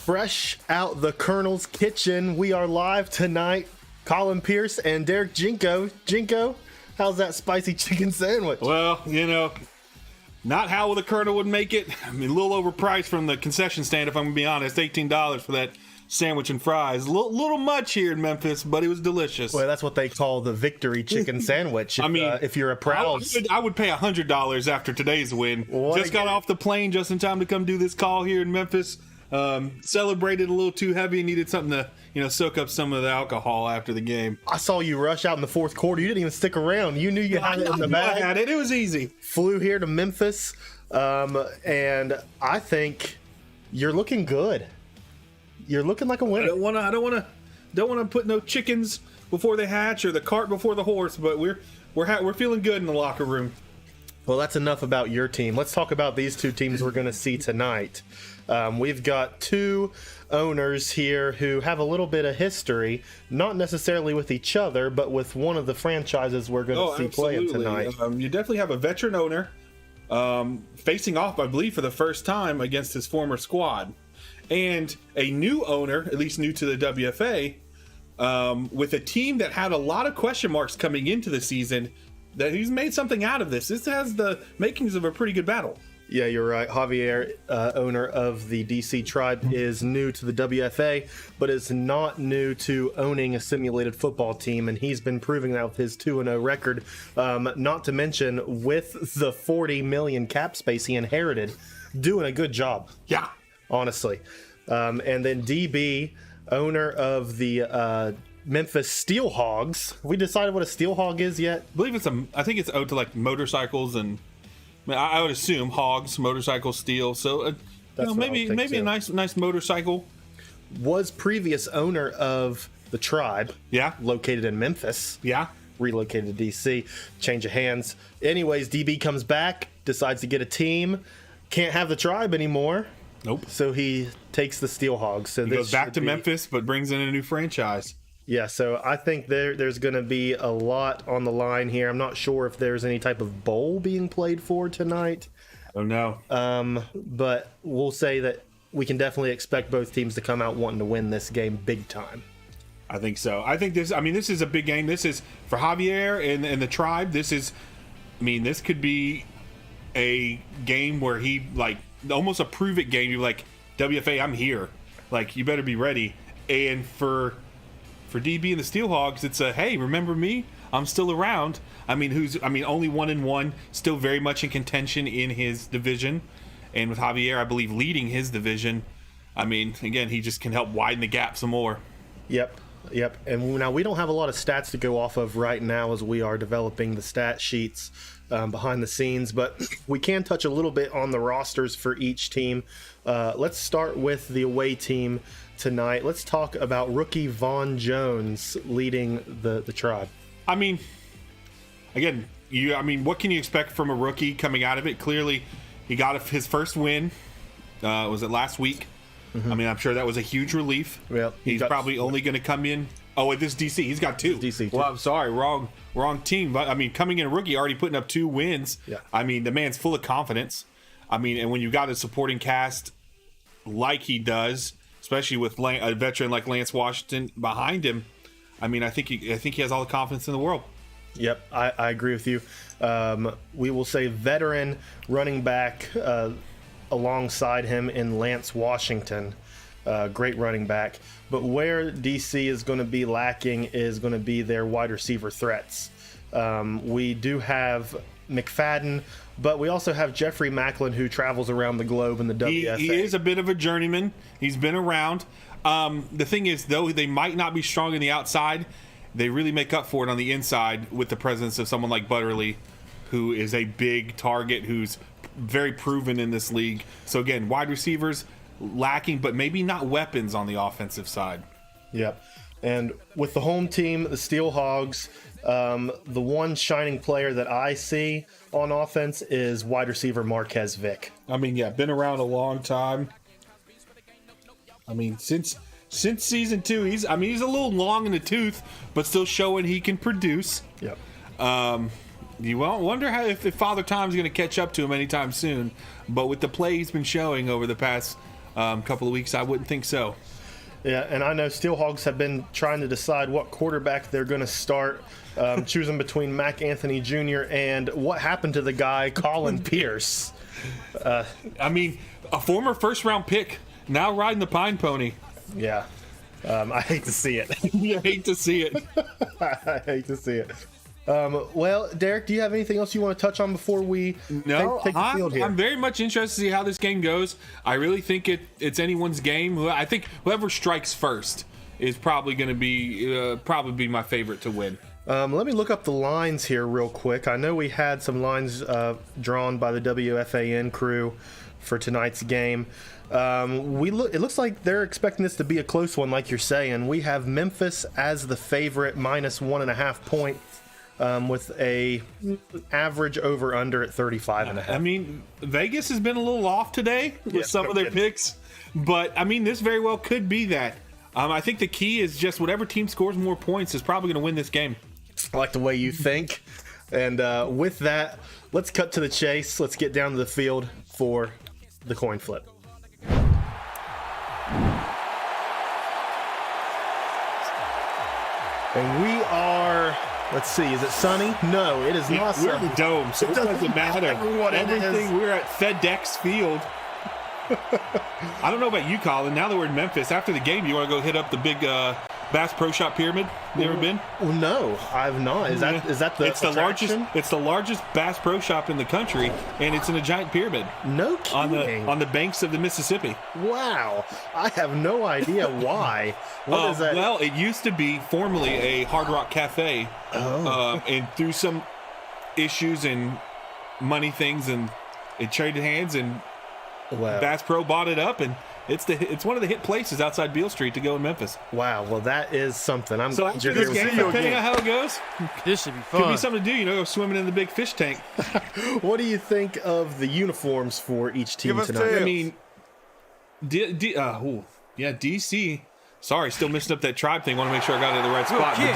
Fresh out the Colonel's kitchen, we are live tonight. Colin Pierce and Derek Jinko. Jinko, how's that spicy chicken sandwich? Well, not how the Colonel would make it. I mean, a little overpriced from the concession stand, if I'm going to be honest. $18 for that sandwich and fries. A little much here in Memphis, but it was delicious. Well, that's what they call the victory chicken sandwich. If you're a proud... I would pay $100 after today's win. Just got off the plane just in time to come do this call here in Memphis. Celebrated a little too heavy and needed something to, soak up some of the alcohol after the game. I saw you rush out in the fourth quarter. You didn't even stick around. You knew you had it in the bag. I had it. It was easy. Flew here to Memphis, and I think you're looking good. You're looking like a winner. I don't want to put no chickens before they hatch or the cart before the horse, but we're feeling good in the locker room. Well, that's enough about your team. Let's talk about these two teams we're going to see tonight. We've got two owners here who have a little bit of history, not necessarily with each other, but with one of the franchises we're going to see playing tonight. You definitely have a veteran owner facing off, I believe, for the first time against his former squad. And a new owner, at least new to the WFA, with a team that had a lot of question marks coming into the season, that he's made something out of this. This has the makings of a pretty good battle. Yeah, you're right. Javier, owner of the DC Tribe, is new to the WFA, but is not new to owning a simulated football team, and he's been proving that with his 2-0 record. Not to mention, with the $40 million cap space he inherited, doing a good job. Yeah. Honestly. And then DB, owner of the Memphis Steel Hogs. Have we decided what a Steel Hog is yet? I believe I think it's owed to like motorcycles and I would assume hogs, motorcycle, steel. So maybe a nice motorcycle. Was previous owner of the Tribe. Yeah. Located in Memphis. Yeah. Relocated to DC. Change of hands. Anyways, DB comes back, decides to get a team. Can't have the Tribe anymore. Nope. So he takes the Steel Hogs. So he goes back to Memphis, but brings in a new franchise. Yeah, so I think there's going to be a lot on the line here. I'm not sure if there's any type of bowl being played for tonight. Oh, no. But we'll say that we can definitely expect both teams to come out wanting to win this game big time. I think so. I think this is a big game. This is for Javier and the Tribe. This could be a game where he, almost a prove-it game. You're like, WFA, I'm here. You better be ready. And for DB and the Steel Hogs, it's a, hey, remember me? I'm still around. only 1-1, still very much in contention in his division. And with Javier, I believe, leading his division, again, he just can help widen the gap some more. Yep. And now we don't have a lot of stats to go off of right now as we are developing the stat sheets behind the scenes, but we can touch a little bit on the rosters for each team. Let's start with the away team tonight. Let's talk about rookie Vaughn Jones leading the Tribe. Again, what can you expect from a rookie coming out of it? Clearly, he got his first win. Was it last week? Mm-hmm. I'm sure that was a huge relief. Well, he's probably only going to come in. Oh, at this DC, he's got two. DC. Well, I'm sorry, wrong team. But coming in a rookie, already putting up 2 wins. Yeah. The man's full of confidence. And when you got a supporting cast like he does, especially with a veteran like Lance Washington behind him, I think he has all the confidence in the world. Yep, I agree with you. We will say veteran running back alongside him in Lance Washington. Great running back. But where DC is going to be lacking is going to be their wide receiver threats. We do have McFadden, but we also have Jeffrey Macklin, who travels around the globe in the WFA. He is a bit of a journeyman. He's been around. The thing is, though, they might not be strong on the outside. They really make up for it on the inside with the presence of someone like Butterly, who is a big target, who's very proven in this league. So again, wide receivers lacking, but maybe not weapons on the offensive side. Yep. And with the home team, the Steel Hogs, the one shining player that I see on offense is wide receiver Marquez Vick. Been around a long time. Since season 2, he's a little long in the tooth, but still showing he can produce. Yep. You wonder if Father Time's going to catch up to him anytime soon. But with the play he's been showing over the past couple of weeks, I wouldn't think so. Yeah, and I know Steelhogs have been trying to decide what quarterback they're going to start, choosing between Mac Anthony Jr. and what happened to the guy, Colin Pierce. I mean, a former first-round pick, now riding the Pine Pony. Yeah, I hate to see it. You hate to see it. I hate to see it. Well, Derek, do you have anything else you want to touch on before we take the field here? I'm very much interested to see how this game goes. I really think it's anyone's game. I think whoever strikes first is probably going to be my favorite to win. Let me look up the lines here real quick. I know we had some lines drawn by the WFAN crew for tonight's game. It looks like they're expecting this to be a close one, like you're saying. We have Memphis as the favorite, -1.5 points. With a average over under at 35.5. I mean, Vegas has been a little off today with some of their picks, but I mean, this very well could be that. I think the key is just whatever team scores more points is probably going to win this game. I like the way you think. And with that, let's cut to the chase. Let's get down to the field for the coin flip. And we are... Let's see, is it sunny? No, it is not sunny. We're in the dome, so it doesn't matter. Everything, we're at FedEx Field. I don't know about you, Colin. Now that we're in Memphis, after the game, you want to go hit up the big Bass Pro Shop Pyramid? You ever been? Well, no, I've not. Is that the attraction? It's the largest Bass Pro Shop in the country, and it's in a giant pyramid. No kidding. On the banks of the Mississippi. Wow, I have no idea why. What is that? Well, it used to be formerly a Hard Rock Cafe, and through some issues and money things, and it traded hands, and Bass Pro bought it up, and it's one of the hit places outside Beale Street to go in Memphis. Wow, well that is something. I'm so glad this game, depending on how it goes, this should be fun. Could be something to do. Go swimming in the big fish tank. What do you think of the uniforms for each team tonight? I mean, DC. Sorry, still messing up that tribe thing. Want to make sure I got it in the right spot. But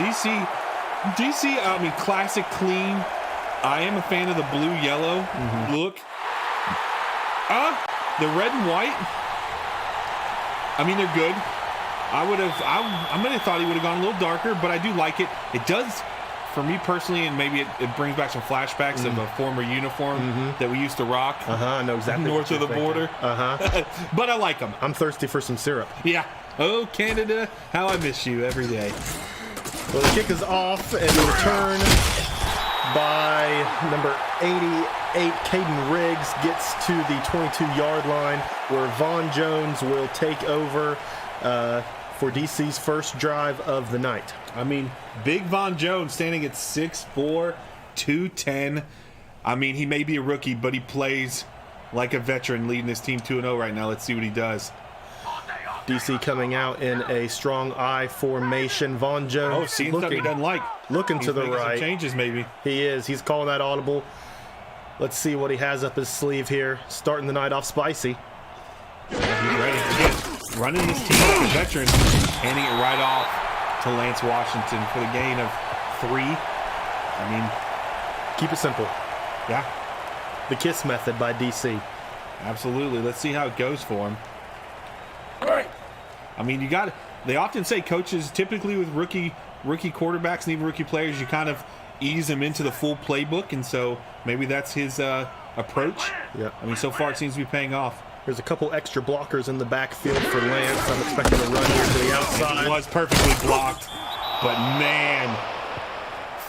DC. I mean, classic, clean. I am a fan of the blue-yellow look. The red and white. I mean, they're good. I might have thought he would have gone a little darker, but I do like it. It does, for me personally, and maybe it brings back some flashbacks of a former uniform that we used to rock. I know exactly. North of the border. But I like them. I'm thirsty for some syrup. Yeah. Oh, Canada, how I miss you every day. Well, the kick is off, and the return by number 88, Caden Riggs, gets to the 22-yard line, where Von Jones will take over for DC's first drive of the night. I mean, big Von Jones standing at 6'4", 210. I mean, he may be a rookie, but he plays like a veteran, leading his team 2-0 right now. Let's see what he does. DC coming out in a strong I formation. Von Jones seeing something he doesn't like. Looking to the right. Some changes maybe. He is. He's calling that audible. Let's see what he has up his sleeve here. Starting the night off spicy. He's ready. Again, running this team like a veteran, handing it right off to Lance Washington for the gain of 3. I mean, keep it simple. Yeah. The KISS method by DC. Absolutely. Let's see how it goes for him. I mean, they often say coaches, typically with rookie quarterbacks and even rookie players, you kind of ease them into the full playbook, and so maybe that's his approach. Yeah. I mean, so far it seems to be paying off. There's a couple extra blockers in the backfield for Lance. I'm expecting a run here to the outside. It was perfectly blocked, but man,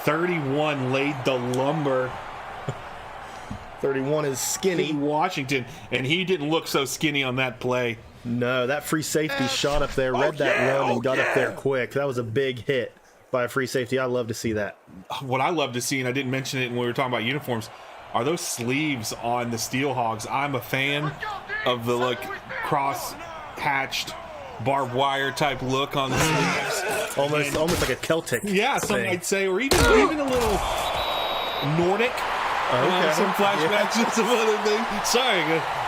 31 laid the lumber. 31 is skinny. Washington, and he didn't look so skinny on that play. No, that free safety shot up there, read that run and got up there quick. That was a big hit by a free safety. I love to see that. What I love to see, and I didn't mention it when we were talking about uniforms, are those sleeves on the Steel Hogs. I'm a fan of the cross-hatched barbed wire type look on the sleeves. Almost like a Celtic. Yeah, some might say, or even a little Nordic. Okay. Some flashbacks and some other things. Sorry,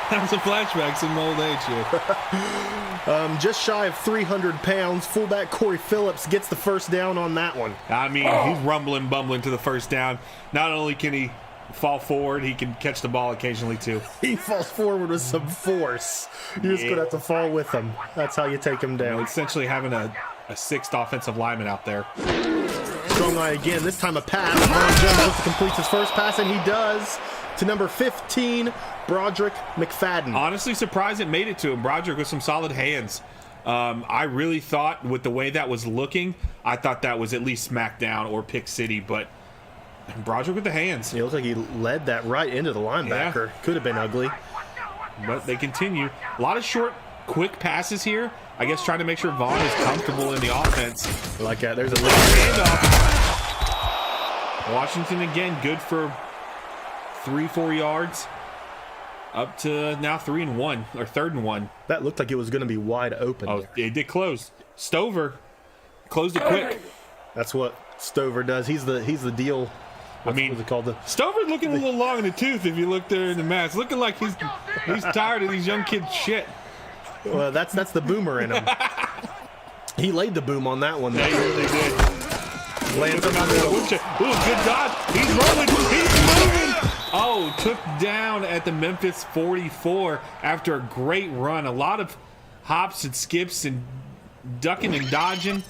have some flashbacks in my old age here. Just shy of 300 pounds, fullback Corey Phillips gets the first down on that one. I mean, he's bumbling to the first down. Not only can he fall forward. He can catch the ball occasionally too. He falls forward with some force. You're just going to have to fall with him. That's how you take him down. Essentially having a sixth offensive lineman out there. Strong eye again. This time a pass. Von Jones completes his first pass, and he does to number 15, Broderick McFadden. Honestly surprised it made it to him. Broderick with some solid hands. I really thought with the way that was looking, I thought that was at least smack down or pick city, but Broderick with the hands. It looks like he led that right into the linebacker. Could have been ugly. But they continue. A lot of short, quick passes here. I guess trying to make sure Vaughn is comfortable in the offense. Like that. There's a little handoff. Washington again, good for 3-4 yards. Up to now 3 and 1 or 3rd and 1. That looked like it was going to be wide open. Oh, there. it did close. Stover closed it quick. That's what Stover does. He's the deal. What's it called? Stover's looking a little long in the tooth. If you look there in the mask, looking like he's tired of these young kids' shit. Well, that's the boomer in him. He laid the boom on that one. They did. Lands him on Ooh, good dodge. He's rolling. He's moving. Oh, took down at the Memphis 44 after a great run. A lot of hops and skips and ducking and dodging.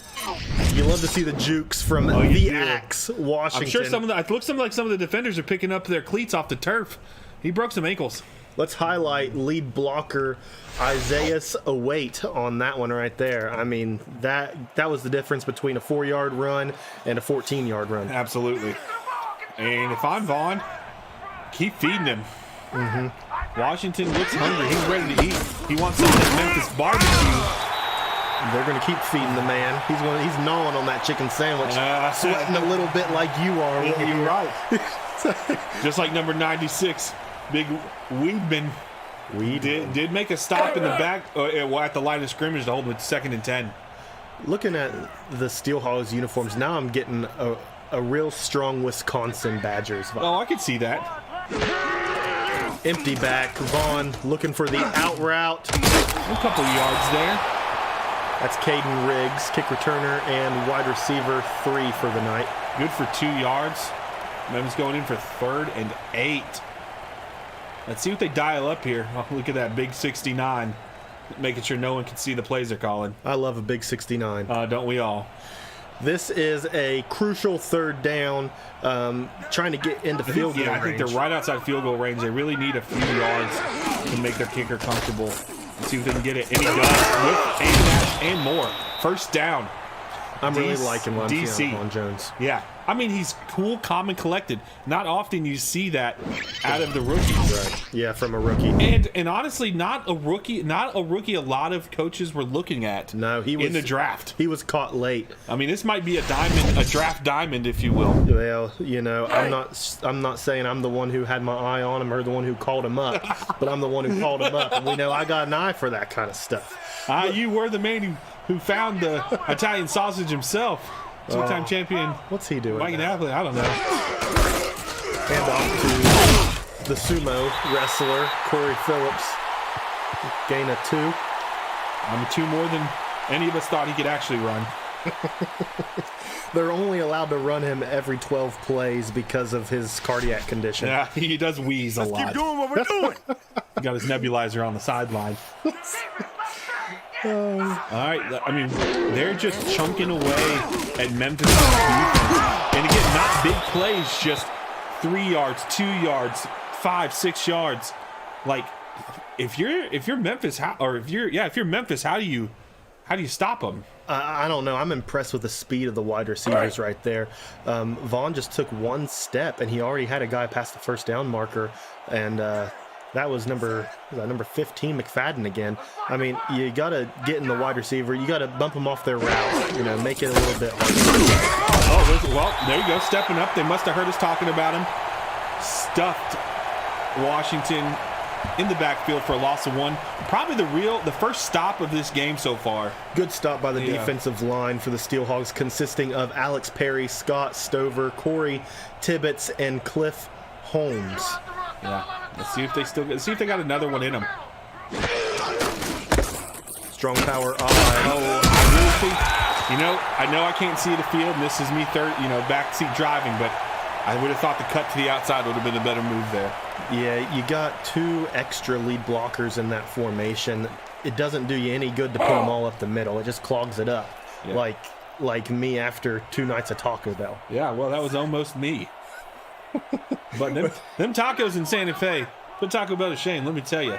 You love to see the jukes from the Axe, Washington. I'm sure it looks like some of the defenders are picking up their cleats off the turf. He broke some ankles. Let's highlight lead blocker Isaiah Await on that one right there. I mean, that was the difference between a 4-yard run and a 14-yard run. Absolutely. And if I'm Vaughn, keep feeding him. Washington looks hungry. He's ready to eat. He wants some of that Memphis barbecue. They're going to keep feeding the man. He's gnawing on that chicken sandwich, sweating a little bit like you are. You're right. Just like number 96, Big Weedman. Did make a stop in the back at the line of scrimmage to hold with 2nd and 10. Looking at the Steelhawks uniforms, now I'm getting a real strong Wisconsin Badgers vibe. Oh, I could see that. Empty back. Vaughn looking for the out route. A couple yards there. That's Caden Riggs, kick returner and wide receiver 3 for the night. Good for 2 yards. Memphis going in for 3rd and 8. Let's see what they dial up here. Oh, look at that big 69. Making sure no one can see the plays they're calling. I love a big 69. Don't we all? This is a crucial 3rd down, trying to get into field goal range. I think they're right outside field goal range. They really need a few yards to make their kicker comfortable. Let's see if they can get it. And he does with a dash and more. First down. I'm really liking what I'm seeing on Jones. Yeah. I mean, he's cool, calm, and collected. Not often you see that out of the rookies. Right. Yeah, from a rookie. And honestly, not a rookie a lot of coaches were looking at. No, he was in the draft. He was caught late. I mean, this might be a draft diamond, if you will. Well, you know, I'm not saying I'm the one who had my eye on him or the one who called him up, but I'm the one who called him up, and we know I got an eye for that kind of stuff. You were the man who found the Italian sausage himself. Two-time champion. What's he doing? Viking athlete, I don't know. Hand off to the sumo wrestler, Corey Phillips. Gain of 2. I'm 2 more than any of us thought he could actually run. They're only allowed to run him every 12 plays because of his cardiac condition. Yeah, he does wheeze a lot. Let's keep doing what we're doing. He got his nebulizer on the sideline. All right, I mean, they're just chunking away at Memphis defense. And again, not big plays, just 3 yards, 2 yards, 5, 6 yards. Like, if you're Memphis, if you're Memphis, how do you stop them? I don't know. I'm impressed with the speed of the wide receivers right there. Vaughn just took 1 step, and he already had a guy past the first down marker, and that was number 15, McFadden again. I mean, you got to get in the wide receiver. You got to bump them off their route, make it a little bit harder. Oh, well, there you go, stepping up. They must have heard us talking about him. Stuffed Washington in the backfield for a loss of 1. Probably the first stop of this game so far. Good stop by the defensive line for the Steelhawks, consisting of Alex Perry, Scott Stover, Corey Tibbetts, and Cliff Holmes. Yeah. Let's see if they got another one in them. Strong power eye. Oh, I really think, I know I can't see the field, and this is me backseat driving, but I would have thought the cut to the outside would have been a better move there. Yeah, you got 2 extra lead blockers in that formation. It doesn't do you any good to put them all up the middle. It just clogs it up, Yeah. like me after 2 nights of Taco Bell. Yeah, well, that was almost me. But them tacos in Santa Fe, put Taco Bell to shame, let me tell you.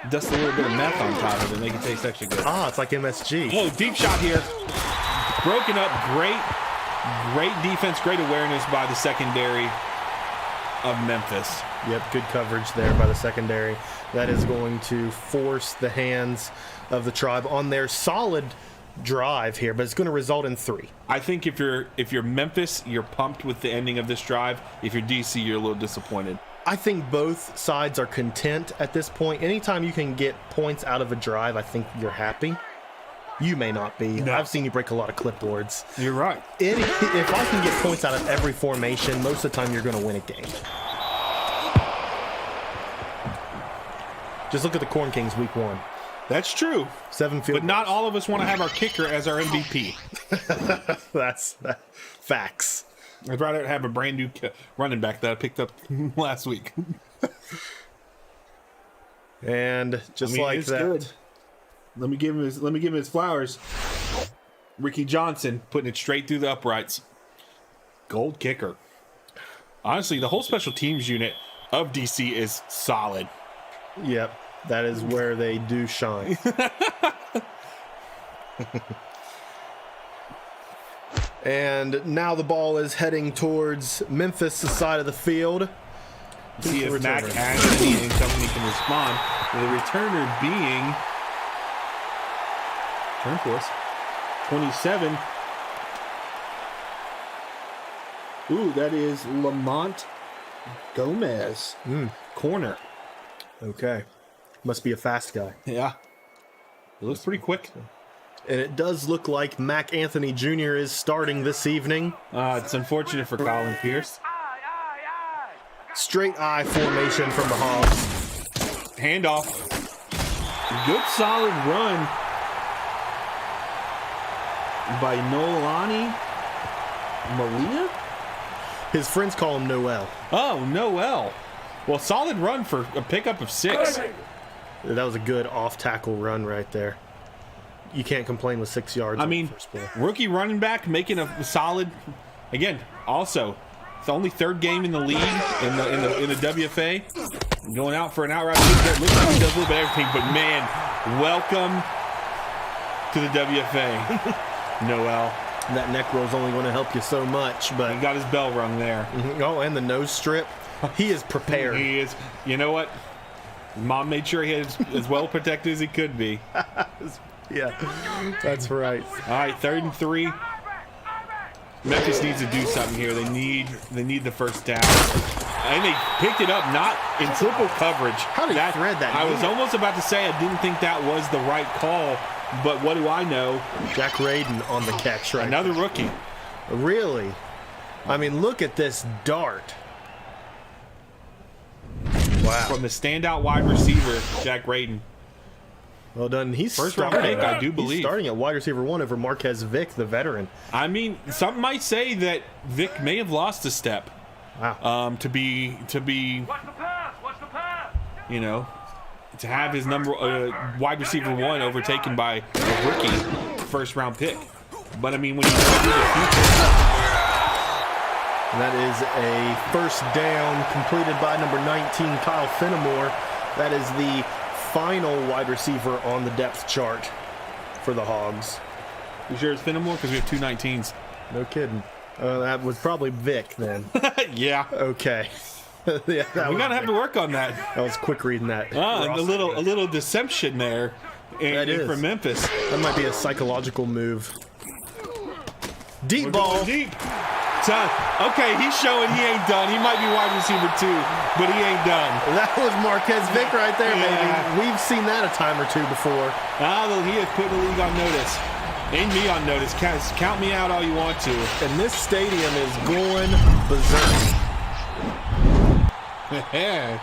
Dust a little bit of meth on top of it and make it taste extra good. Ah, it's like MSG. Oh, deep shot here. Broken up. Great defense, great awareness by the secondary of Memphis. Yep, good coverage there by the secondary. That is going to force the hands of the Tribe on their solid drive here, but it's going to result in 3. I think if you're Memphis, you're pumped with the ending of this drive. If you're DC, you're a little disappointed. I think both sides are content at this point. Anytime you can get points out of a drive, I think you're happy. You may not be. No. I've seen you break a lot of clipboards. You're right. If I can get points out of every formation, most of the time you're going to win a game. Just look at the Corn Kings week 1. That's true. 7 field But not all of us want to have our kicker as our MVP. That's facts. I'd rather have a brand new running back that I picked up last week. And just like it's that. good. Let me give him his flowers. Ricky Johnson putting it straight through the uprights. Gold kicker. Honestly, the whole special teams unit of DC is solid. Yep, that is where they do shine. And now the ball is heading towards Memphis' side of the field. See if Mac Ashley and company can respond. The returner being turn for us 27. Ooh, that is Lamont Gomez. Corner. Okay. Must be a fast guy. Yeah. It looks pretty quick. And it does look like Mac Anthony Jr. is starting this evening. It's unfortunate for Colin Pierce. Straight eye formation from the Hogs. Handoff. Good solid run by Nolani Molina. His friends call him Noel. Oh, Noel. Well, solid run for a pickup of 6. That was a good off-tackle run right there. You can't complain with 6 yards. I mean, first play. rookie running back making a solid. Again, also, it's the only 3rd game in the league in the WFA. Going out for an outright lead. It looks like he does a little bit of everything, but man, welcome to the WFA, Noel. That neck roll is only going to help you so much, but He got his bell rung there. oh, and the nose strip. He is prepared. He is. You know what? Mom made sure he had as well protected as he could be. Yeah, that's right. All right, 3rd and 3. Memphis needs to do something here. They need the first down. And they picked it up, not in triple coverage. How did he thread that? I was almost about to say I didn't think that was the right call, but what do I know? Jack Radin on the catch right. Another rookie. Really? I mean, look at this dart. Wow. From the standout wide receiver, Jack Radin. Well done. He's First round starting- pick, I do He's believe. starting at wide receiver 1 over Marquez Vick, the veteran. I mean, some might say that Vic may have lost a step. Wow. To be, Watch the pass! Watch the pass! you know, to have his number wide receiver 1 overtaken by a rookie first round pick. But I mean, when you look at the future, And that is a first down completed by number 19, Kyle Fenimore. That is the final wide receiver on the depth chart for the Hogs. you sure it's Fenimore? Because we have 2 19s. No kidding. That was probably Vic then. Yeah. Okay. Yeah, We gotta have to work on that. I was quick reading that. And a little deception there That is. for Memphis. That might be a psychological move. Deep ball. Deep. Okay, he's showing he ain't done. He might be wide receiver 2, but he ain't done. That was Marquez Vick right there, Yeah. baby. We've seen that a time or two before. He has put the league on notice. Ain't me on notice. Count me out all you want to. And this stadium is going berserk.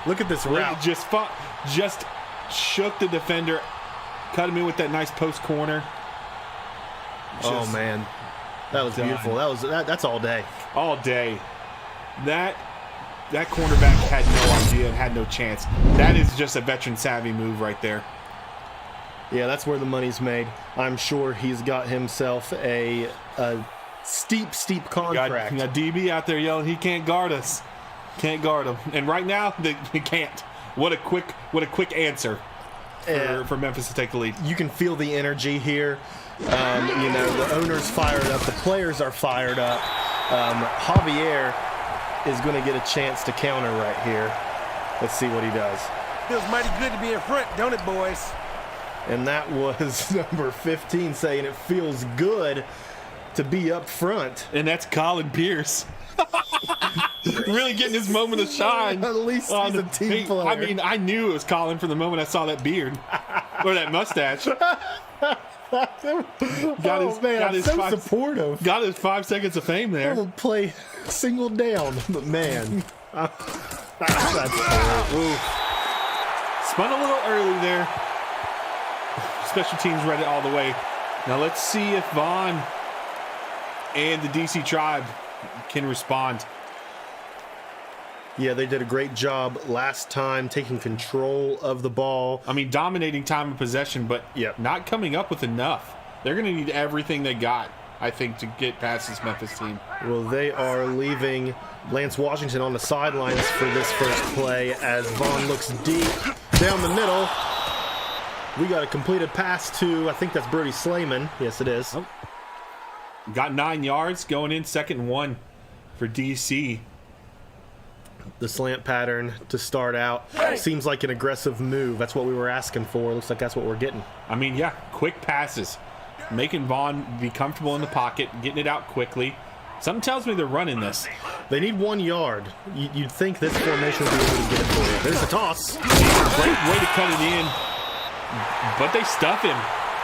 Look at this route. Just shook the defender, cut him in with that nice post corner. Oh man, that was done. beautiful. That's all day. All day. That cornerback had no idea and had no chance. That is just a veteran savvy move right there. Yeah, that's where the money's made. I'm sure he's got himself a steep contract. Got DB out there yelling, he can't guard us. Can't guard him. And right now, he can't. What a quick answer for Memphis to take the lead. You can feel the energy here. The owner's fired up. The players are fired up. Javier is going to get a chance to counter right here. Let's see what he does. Feels mighty good to be in front, don't it, boys? And that was number 15 saying it feels good to be up front. And that's Colin Pierce. Really getting his moment of shine. At least he's a team player. I mean, I knew it was Colin from the moment I saw that beard or that mustache. Got his supportive. Got his 5 seconds of fame there. We'll play single down, but man, that's Ooh. Spun a little early there. Special teams read it all the way. Now let's see if Vaughn and the DC Tribe can respond. Yeah, they did a great job last time taking control of the ball. I mean, dominating time of possession, but not coming up with enough. They're going to need everything they got, I think, to get past this Memphis team. Well, they are leaving Lance Washington on the sidelines for this first play as Vaughn looks deep down the middle. We got a completed pass to, I think that's Brody Slayman. Yes, it is. Oh. Got 9 yards going in, 2nd and 1 for DC. The slant pattern to start out seems like an aggressive move. That's what we were asking for. Looks like that's what we're getting. I mean, yeah, quick passes. Making Vaughn be comfortable in the pocket, getting it out quickly. Something tells me they're running this. They need 1 yard. You'd think this formation would be able to get it for you. There's a toss. Great way to cut it in. But they stuff him.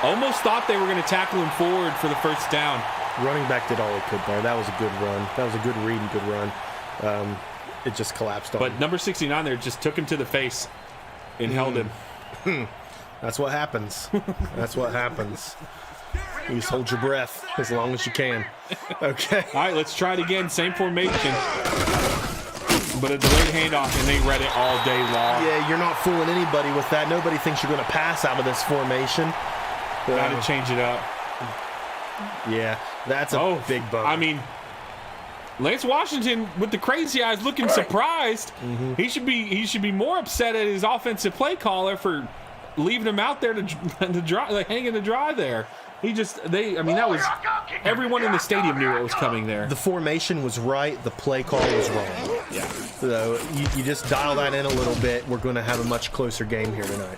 Almost thought they were going to tackle him forward for the first down. Running back did all he could there. That was a good run. That was a good read and good run. It just collapsed on him. But number 69 there just took him to the face and held him. That's what happens. That's what happens. You just hold your breath as long as you can. Okay. All right, let's try it again. Same formation. But a delayed handoff, and they read it all day long. Yeah, you're not fooling anybody with that. Nobody thinks you're going to pass out of this formation. Got to change it up. Yeah, that's a big bump. I mean, Lance Washington with the crazy eyes looking surprised. He should be more upset at his offensive play caller for leaving him out there to dry, like hanging to dry there. That was everyone in the stadium knew it was coming there. The formation was right. The play call was wrong. Yeah. So you just dial that in a little bit. We're going to have a much closer game here tonight.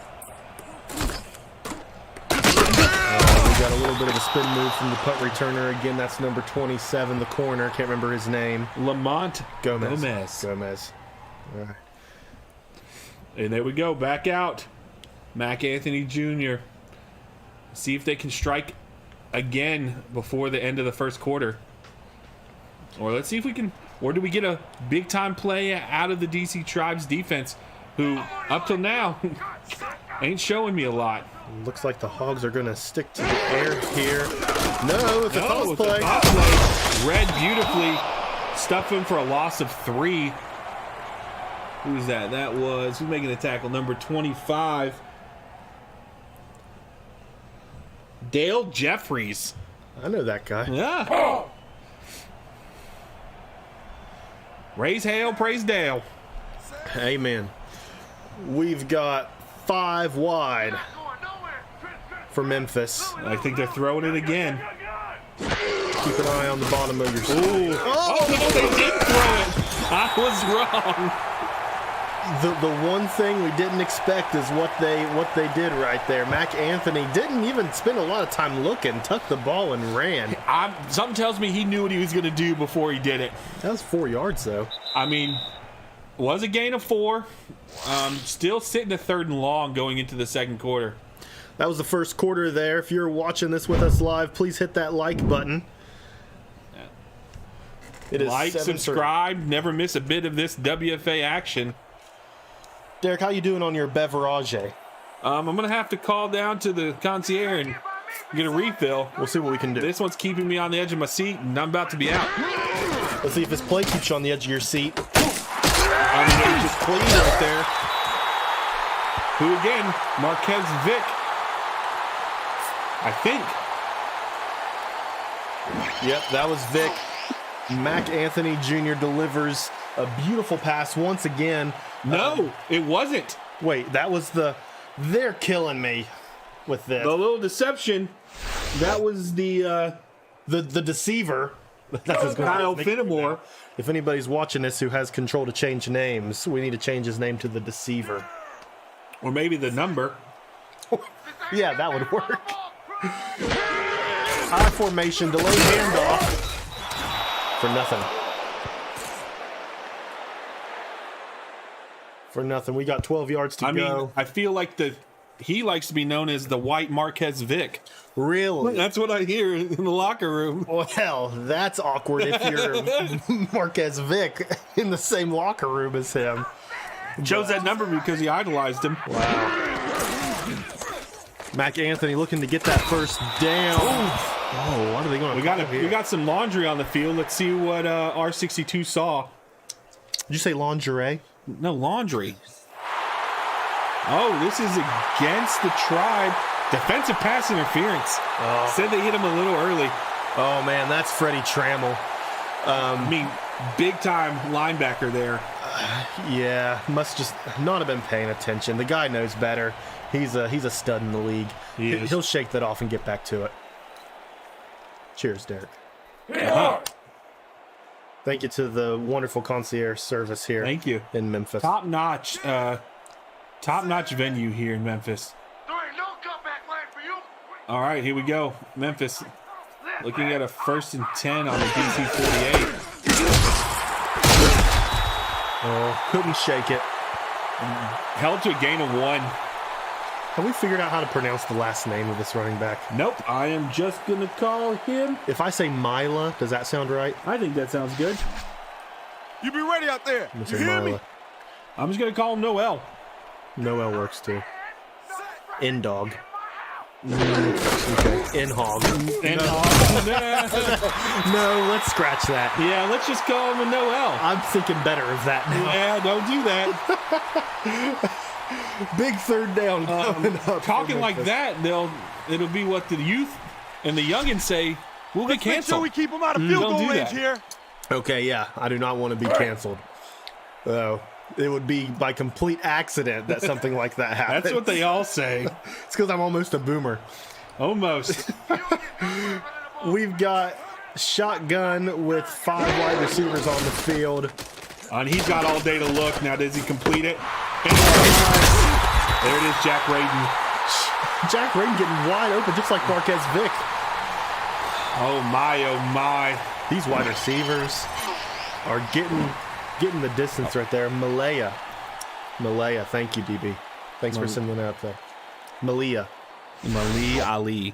We got a little bit of a spin move from the punt returner. Again, that's number 27, the corner. Can't remember his name. Lamont Gomez. All right. And there we go. Back out. Mac Anthony Jr. See if they can strike again before the end of the first quarter. Or let's see if we can, or do we get a big time play out of the DC Tribes defense, who up till now ain't showing me a lot. Looks like the Hogs are going to stick to the air here. No, it's a toss play. Read beautifully. Stuff him for a loss of 3. Who's that? Who's making the tackle? Number 25. Dale Jeffries. I know that guy. Yeah. Raise hail, praise Dale. Amen. We've got 5 wide for Memphis. I think they're throwing it again. Keep an eye on the bottom of your screen. Oh, no, they did throw it. I was wrong. The one thing we didn't expect is what they did right there. Mac Anthony didn't even spend a lot of time looking, tucked the ball and ran. Something tells me he knew what he was going to do before he did it. That was 4 yards, though. I mean, was a gain of 4. Still sitting at 3rd and long going into the second quarter. That was the first quarter there. If you're watching this with us live, please hit that like button. It is like, subscribe, never miss a bit of this WFA action. Derek, how you doing on your beverage? I'm going to have to call down to the concierge and get a refill. We'll see what we can do. This one's keeping me on the edge of my seat, and I'm about to be out. Let's see if this play keeps you on the edge of your seat. I mean, it was just clean right there. Who again? Marquez Vic. I think. Yep, that was Vic. Mac Anthony Jr. delivers a beautiful pass once again. No, it wasn't. Wait, that was they're killing me with this. The little deception. That was the deceiver. That's his Kyle nickname Fenimore. now. If anybody's watching this who has control to change names, we need to change his name to the deceiver. Or maybe the number. Yeah, that would work. High formation, delayed handoff. For nothing. For nothing. We got 12 yards to go. I feel like he likes to be known as the white Marquez Vic. Really? That's what I hear in the locker room. Well, that's awkward if you're Marquez Vic in the same locker room as him. Chose that number because he idolized him. Wow. Mac Anthony looking to get that first down. Oh, what are they going to We got some laundry on the field. Let's see what R62 saw. Did you say lingerie? No, laundry. Oh, this is against the Tribe. Defensive pass interference. Said they hit him a little early. Oh, man, that's Freddie Trammell. I mean, big time linebacker there. Yeah, must just not have been paying attention. The guy knows better. He's a stud in the league. He'll shake that off and get back to it. Cheers, Derek. Thank you to the wonderful concierge service here. Thank you. In Memphis. Top notch venue here in Memphis. There ain't no comeback line for you. All right, here we go. Memphis looking at a 1st and 10 on the DC 48. Oh, couldn't shake it. Held to a gain of 1. Have we figured out how to pronounce the last name of this running back? Nope. I am just going to call him. If I say Mila, does that sound right? I think that sounds good. You be ready out there. I'm gonna You say hear me? Mila. I'm just going to call him Noel. Noel works too. In dog. Okay. In hog. No, let's scratch that. Yeah, let's just call him a Noel. I'm thinking better of that now. Yeah, don't do that. Big third down coming up. Talking like that, it'll be what the youth and the youngins say. We'll get Let's make sure canceled. we keep them out of field Don't goal do range that. here. Okay, yeah, I do not want to be canceled. Oh, it would be by complete accident that something like that happens. That's what they all say. It's because I'm almost a boomer. Almost. We've got shotgun with 5 wide receivers on the field. And he's got all day to look. Now, does he complete it? There it is, Jack Raden. Jack Raden getting wide open, just like Marquez Vic. Oh, my. These wide receivers are getting the distance right there. Malaya, thank you, DB. Thanks for sending that up there. Malia. Mali Ali.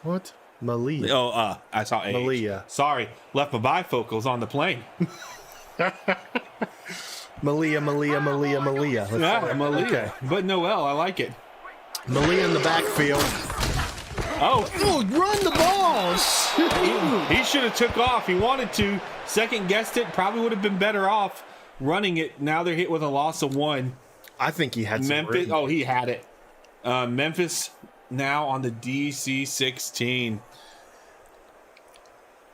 What? Malia. Oh, I saw A. Malia. Sorry, left my bifocals on the plane. Malia. Yeah, Malia. Okay. But Noel, I like it. Malia in the backfield. Oh, Run the ball! he should have took off. He wanted to. Second guessed it. Probably would have been better off running it. Now they're hit with a loss of 1. I think he had some Memphis. room. Oh, he had it. Memphis now on the DC 16.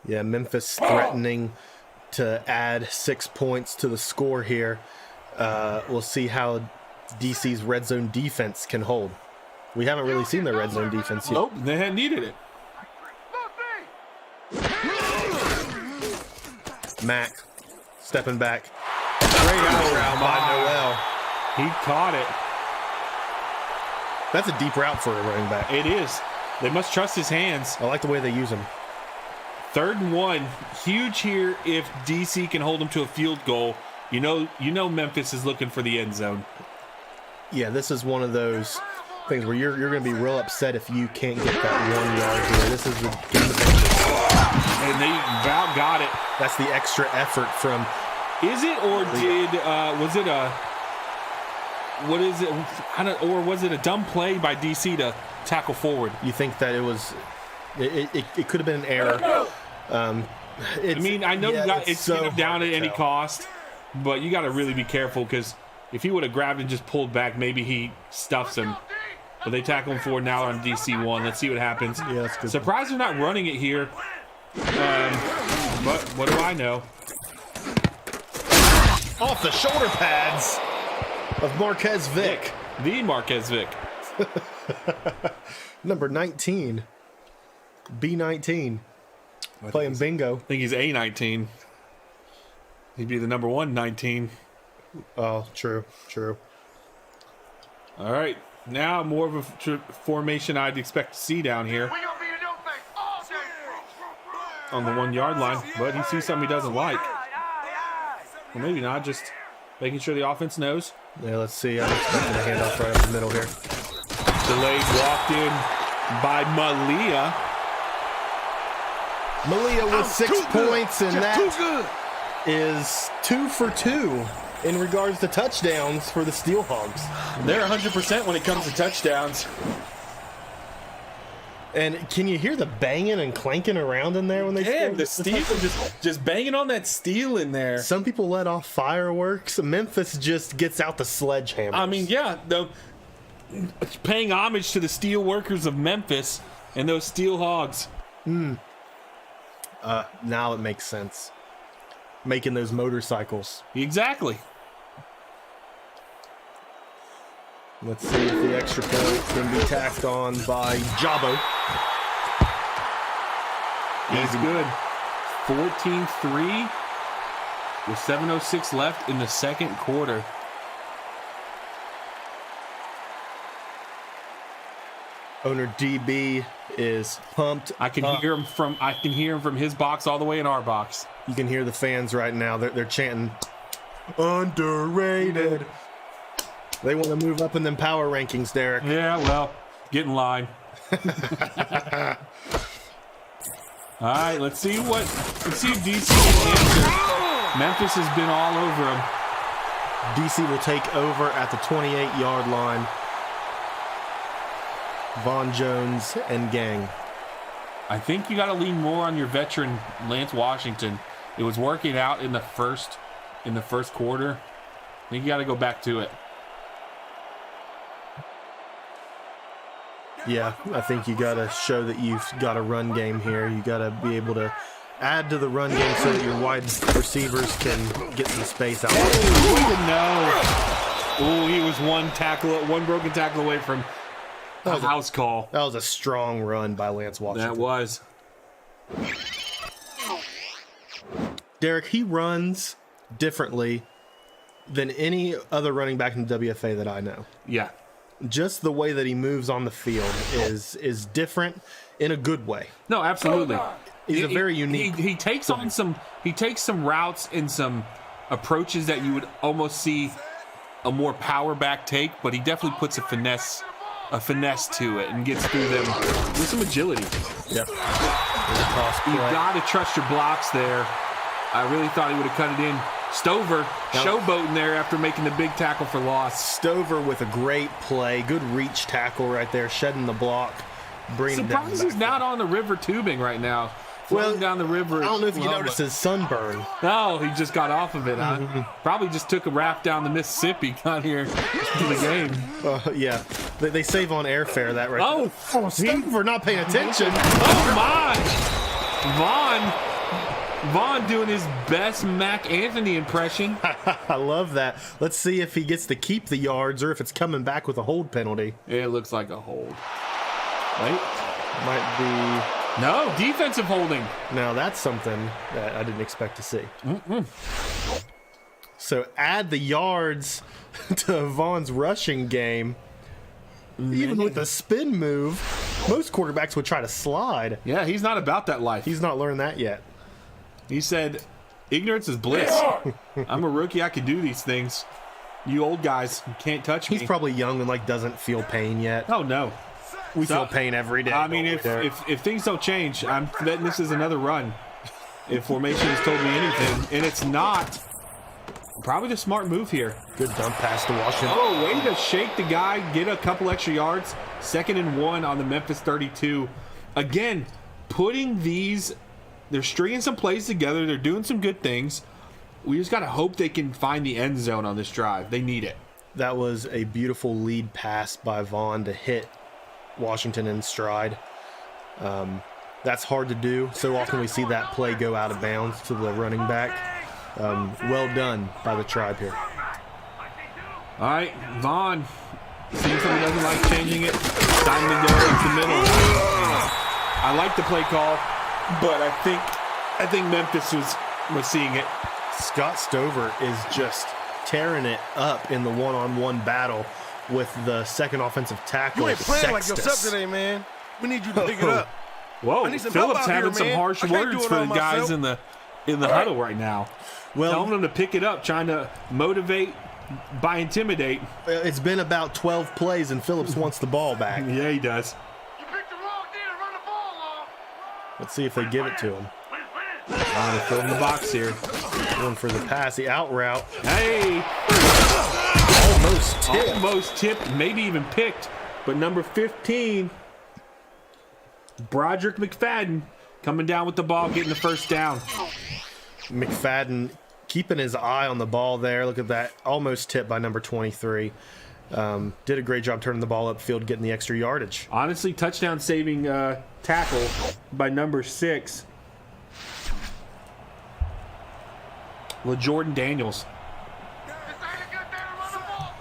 Yeah, Memphis threatening to add 6 points to the score here. We'll see how DC's red zone defense can hold. We haven't really seen their red zone defense yet. Nope, they had needed it. Mac stepping back. Great route by Noel. He caught it. That's a deep route for a running back. It is. They must trust his hands. I like the way they use him. 3rd and 1. Huge here if DC can hold them to a field goal. You know Memphis is looking for the end zone. Yeah, this is one of those things where you're going to be real upset if you can't get that 1 yard here. This is the game of inches. And they about got it. That's the extra effort from. Is it or was it a what is it? Or was it a dumb play by DC to tackle forward? You think that it was. It could have been an error. I mean, I know it's so getting down hard at to any tell. cost, but you got to really be careful because if he would have grabbed and just pulled back, maybe he stuffs him. But they tackle him forward now on DC1. Let's see what happens. Yeah, that's good. Surprised they're not running it here. But what do I know? Off the shoulder pads of Marquez Vic. The Marquez Vic. Number 19. B19. Playing bingo. I think he's A19. He'd be the number 119. Oh, true. All right. Now more of a formation I'd expect to see down here We gonna be a new thing all day. on the 1 yard line. But he sees something he doesn't like. Well, maybe not. Just making sure the offense knows. Yeah, let's see. I'm expecting a handoff right up the middle here. Delayed walked in by Malia. Malia with 6 points, and Just too that good. is 2 for 2 in regards to touchdowns for the Steel Hogs. They're 100% when it comes to touchdowns. And can you hear the banging and clanking around in there when they Yeah, score? the steel just banging on that steel in there. Some people let off fireworks. Memphis just gets out the sledgehammer. I mean, yeah, it's paying homage to the steel workers of Memphis and those Steel Hogs. now it makes sense. Making those motorcycles. Exactly. Let's see if the extra point's going to be tacked on by Jabo. He's good. 14-3 with 7:06 left in the second quarter. Owner DB is pumped. I can hear him from his box all the way in our box. You can hear the fans right now. They're chanting, underrated. They want to move up in them power rankings, Derek. Yeah, well, get in line. All right, let's see if DC can answer. Memphis has been all over him. DC will take over at the 28-yard line. Vaughn Jones and gang. I think you got to lean more on your veteran Lance Washington. It was working out in the first quarter. I think you got to go back to it. Yeah, I think you got to show that you've got a run game here. You got to be able to add to the run game so that your wide receivers can get some space out. Oh, he was one broken tackle away from a house call. That was a strong run by Lance Washington. That was. Derek, he runs differently than any other running back in the WFA that I know. Yeah. Just the way that he moves on the field is different in a good way. No, absolutely. He's a very unique. He takes on some routes and some approaches that you would almost see a more power back take, but he definitely puts a finesse to it and gets through them with some agility. Yep. You got to trust your blocks there. I really thought he would have cut it in. Stover showboating there after making the big tackle for loss. Stover with a great play, good reach tackle right there, shedding the block, bringing it down. Surprised he's not on the river tubing right now. Floating down the river. I don't know if you noticed his sunburn. No, he just got off of it. Probably just took a raft down the Mississippi, got here to the game. Yeah, they save on airfare that right. Oh, Stover not paying attention. Oh my! Vaughn doing his best Mac Anthony impression. I love that. Let's see if he gets to keep the yards or if it's coming back with a hold penalty. It looks like a hold. Wait. Might No, defensive holding. be. Now that's something that I didn't expect to see. So add the yards to Vaughn's rushing game. Even with the spin move, most quarterbacks would try to slide. Yeah, he's not about that life. He's not learned that yet. He said, ignorance is bliss. I'm a rookie. I can do these things. You old guys can't touch me. He's probably young and doesn't feel pain yet. Oh, no. We feel pain every day. I mean, if things don't change, I'm betting this is another run. If formation has told me anything, and it's not, probably the smart move here. Good dump pass to Washington. Oh, way to shake the guy, get a couple extra yards. 2nd and 1 on the Memphis 32. Again, putting these They're stringing some plays together. They're doing some good things. We just got to hope they can find the end zone on this drive. They need it. That was a beautiful lead pass by Vaughn to hit Washington in stride. That's hard to do. So often we see that play go out of bounds to the running back. Well done by the tribe here. All right, Vaughn. Seeing somebody doesn't like changing it. Time to go into the middle. I like the play call, but I think Memphis was seeing it. Scott Stover is just tearing it up in the one-on-one battle with the second offensive tackle. You ain't playing like Sextus. yourself today, man. We need you to pick it up. Whoa, I need some help Phillips out having here, some man. harsh I can't do words it for the all guys myself. in the huddle right now. Well, Telling them to pick it up, trying to motivate by intimidate. it's been about 12 plays, and Phillips wants the ball back. Yeah, he does. You picked the wrong day to run the ball off. Let's see if they give it to him. On to fill in the box here. One for the pass, the out route. Hey, Almost tipped. almost tipped, maybe even picked, but number 15, Broderick McFadden, coming down with the ball, getting the first down. McFadden keeping his eye on the ball there. Look at that. Almost tipped by number 23. Did a great job turning the ball upfield, getting the extra yardage. Honestly, touchdown saving tackle by number 6, LaJordan Daniels. This ain't a good day to run the ball.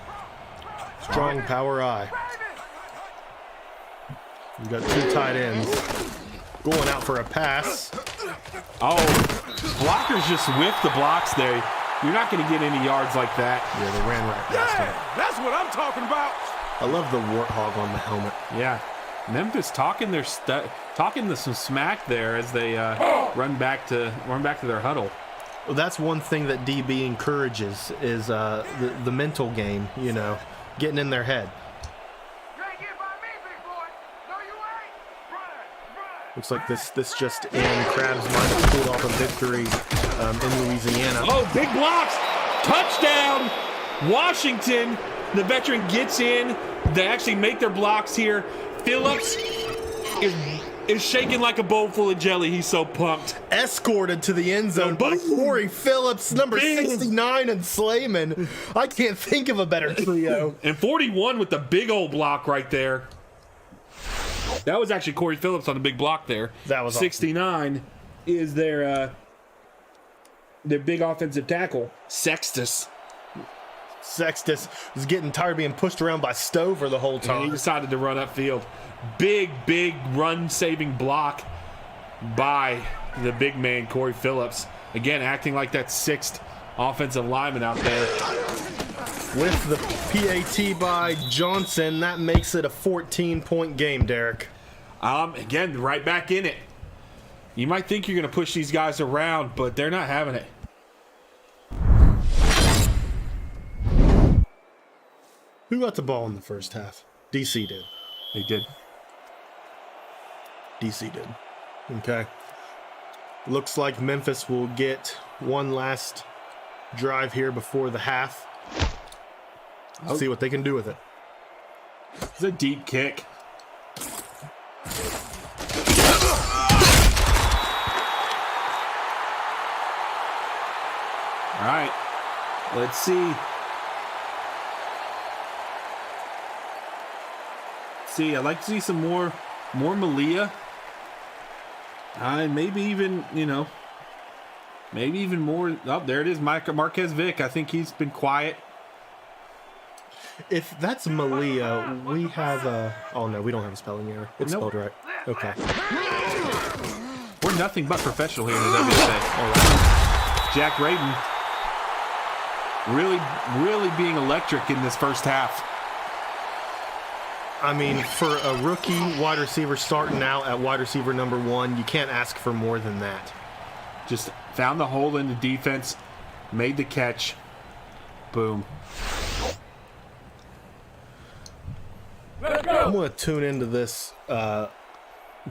Strong power eye. You got two tight ends going out for a pass. Oh, blockers just whiffed the blocks there. You're not going to get any yards like that. Yeah, they ran right past him. Yeah, that's what I'm talking about. I love the warthog on the helmet. Yeah, Memphis talking some smack there as they run back to their huddle. Well, that's one thing that DB encourages is the mental game, you know, getting in their head. You ain't getting by me, big boy. No, you ain't. Run. Looks like this just in. Crabs might have pulled off a victory in Louisiana. Oh, big blocks! Touchdown! Washington, the veteran gets in. They actually make their blocks here. Phillips is shaking like a bowl full of jelly. He's so pumped. Escorted to the end zone by Boom. Corey Phillips, number Bing. 69, and Slayman. I can't think of a better trio. And 41 with the big old block right there. That was actually Corey Phillips on the big block there. That was awesome. 69 is their big offensive tackle, Sextus. Sextus was getting tired of being pushed around by Stover the whole And he time. decided to run upfield. Big run-saving block by the big man, Corey Phillips. Again, acting like that 6th offensive lineman out there. With the PAT by Johnson, that makes it a 14-point game, Derek. Again, right back in it. You might think you're going to push these guys around, but they're not having it. Who got the ball in the first half? DC did. They did. DC did. Okay. Looks like Memphis will get one last drive here before the half. See what they can do with it. It's a deep kick. All right. Let's see. I'd like to see some more Malia. Maybe even, maybe even more. Oh, there it is, Marquez Vick. I think he's been quiet. If that's Malia, we have a... Oh, no, we don't have a spelling error. It's Nope. spelled right. Okay. We're nothing but professional here in the WSA. All right. Jack Radin really being electric in this first half. I mean, for a rookie wide receiver starting out at wide receiver number 1, you can't ask for more than that. Just found the hole in the defense, made the catch. Boom. I'm going to tune into this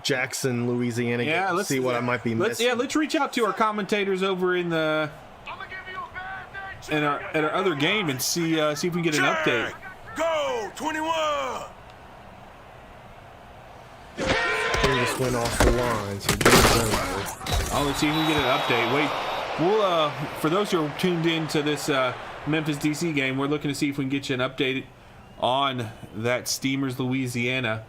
Jackson, Louisiana game. Yeah, See what I might be missing. Let's reach out to our commentators over in the I'm gonna give you a bad day. at our other game and see if we can get an update. Go, 21. Here's went off the line, so game's over. Oh, let's see if we can get an update. Wait, we'll for those who are tuned in to this Memphis DC game, we're looking to see if we can get you an update on that Steamers Louisiana.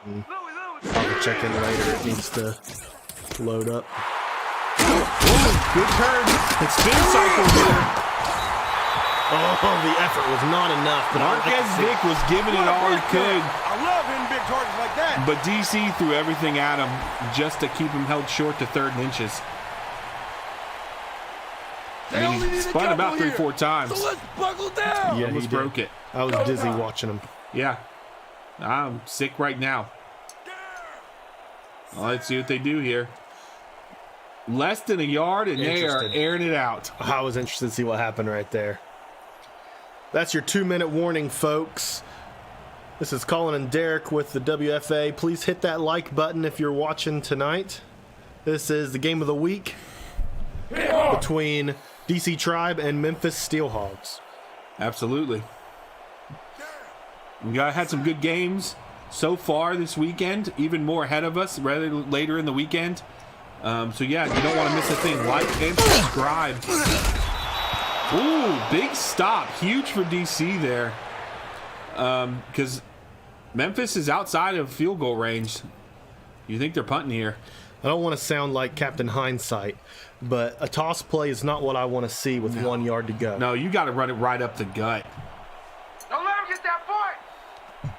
I'll check in later. It needs to load up. Good turn. It's spin cycle here. Oh, the effort was not enough. But Marquez Vick was giving it all he could. I love hitting big targets like that. But DC threw everything at him just to keep him held short to 3rd and inches. I mean, he spun about 3-4 times. So let's buckle down. Yeah, Almost broke it. I was dizzy watching him. Yeah. I'm sick right now. Well, let's see what they do here. Less than a yard, and they are airing it out. I was interested to see what happened right there. That's your 2-minute warning, folks. This is Colin and Derek with the WFA. Please hit that like button if you're watching tonight. This is the game of the week between DC Tribe and Memphis Steel Hogs. Absolutely. We had some good games so far this weekend, even more ahead of us rather later in the weekend. So yeah, you don't want to miss a thing. Like and subscribe. Ooh, big stop. Huge for DC there. Because Memphis is outside of field goal range. You think they're punting here? I don't want to sound like Captain Hindsight, but a toss play is not what I want to see with 1 yard to go. No, you got to run it right up the gut. Don't let him get that point.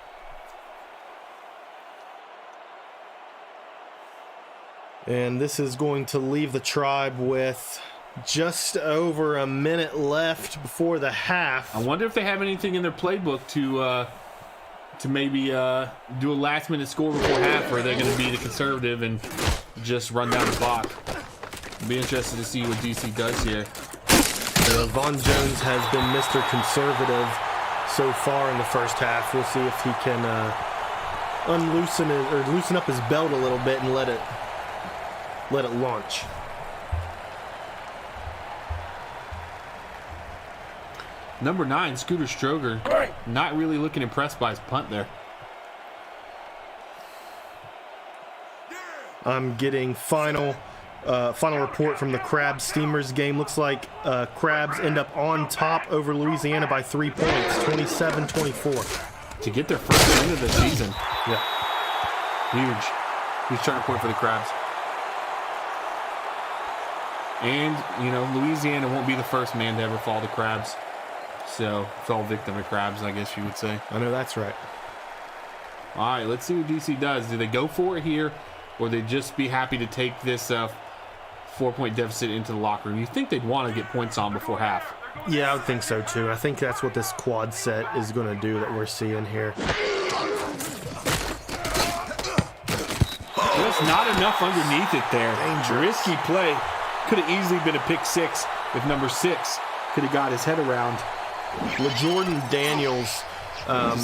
And this is going to leave the Tribe with just over a minute left before the half. I wonder if they have anything in their playbook to maybe do a last-minute score before half, or they're going to be the conservative and just run down the clock. I'll be interested to see what DC does here. Von Jones has been Mr. Conservative so far in the first half. We'll see if he can unloosen it or loosen up his belt a little bit and let it launch. Number 9, Scooter Stroger, not really looking impressed by his punt there. I'm getting final report from the Crabs Steamers game. Looks like Crabs end up on top over Louisiana by 3 points, 27-24. To get their first win of the season. Yeah. Huge. Huge turning point for the Crabs. And, you know, Louisiana won't be the first man to ever fall to Crabs. So, fell victim to Crabs, I guess you would say. I know that's right. All right, let's see what DC does. Do they go for it here, or they just be happy to take this 4-point deficit into the locker room? You think they'd want to get points on before half? Yeah, I would think so too. I think that's what this quad set is going to do that we're seeing here. Just not enough underneath it there. Dangerous. Risky play. Could have easily been a pick 6 if number 6 could have got his head around. LaJordan Daniels, I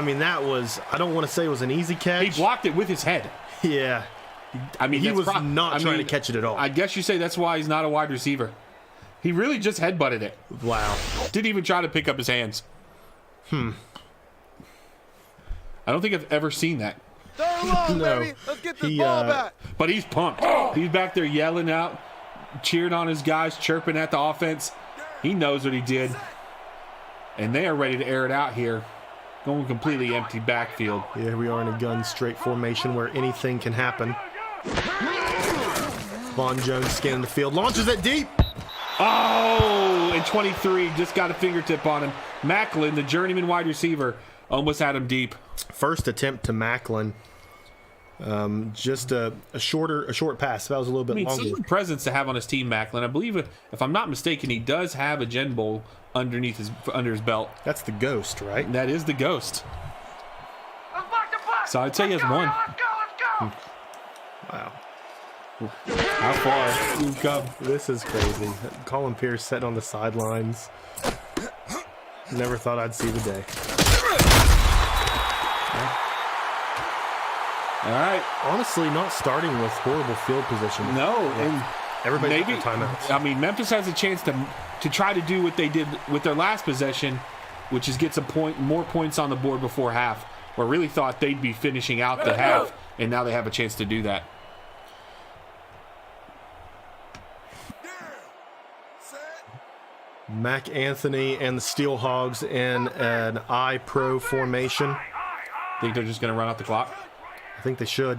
mean, that was, I don't want to say it was an easy catch. He blocked it with his head. Yeah. I mean, He was not trying to catch it at all. I guess you say that's why he's not a wide receiver. He really just headbutted it. Wow. Didn't even try to pick up his hands. I don't think I've ever seen that. Third long, No. baby. Let's get this ball back. But he's pumped. He's back there yelling out, cheering on his guys, chirping at the offense. He knows what he did. And they are ready to air it out here. Going completely empty backfield. Yeah, we are in a gun straight formation where anything can happen. Von Jones scanning the field, launches it deep. Oh, and 23 just got a fingertip on him. Macklin, the journeyman wide receiver, almost had him deep. First attempt to Macklin. Just a short pass. That was a little bit longer. Some presence to have on his team, Macklin. I believe, if I'm not mistaken, he does have a Gen Bowl under his belt. That's the ghost, right? And that is the ghost. Let's block the punt. So I'd say he has one. Let's go. Wow. How far you've come? This is crazy. Colin Pierce sitting on the sidelines. Never thought I'd see the day. All right. Honestly, not starting with horrible field position. No, Yeah. and Everybody maybe. took their timeouts. I mean, Memphis has a chance to try to do what they did with their last possession, which is get some more points on the board before half. Or really thought they'd be finishing out the half, and now they have a chance to do that. Mac Anthony and the Steel Hogs in an I-Pro formation. Think they're just going to run out the clock? I think they should.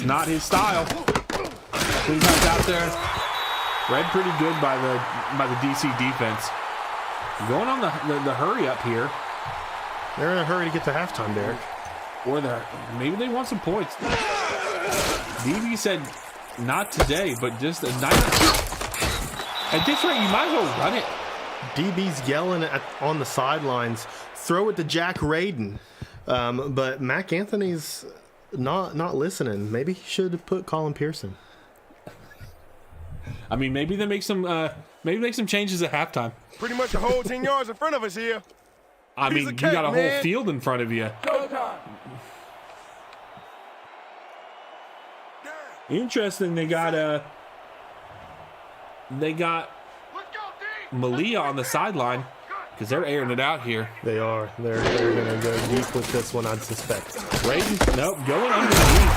Not his style. Cleveland's out there. Read pretty good by the DC defense. Going on the hurry up here. They're in a hurry to get to halftime, Derek. Or maybe they want some points. DB said not today, but just a night. At this rate, you might as well run it. DB's yelling on the sidelines, throw it to Jack Radin. But Mac Anthony's not listening. Maybe he should put Colin Pearson. I mean, maybe they make some changes at halftime. Pretty much a whole 10 yards in front of us here. I mean, you got a whole field in front of you. Interesting. They got Malia on the sideline because they're airing it out here. They are. They're going to go deep with this one, I'd suspect. Radin, nope, going underneath.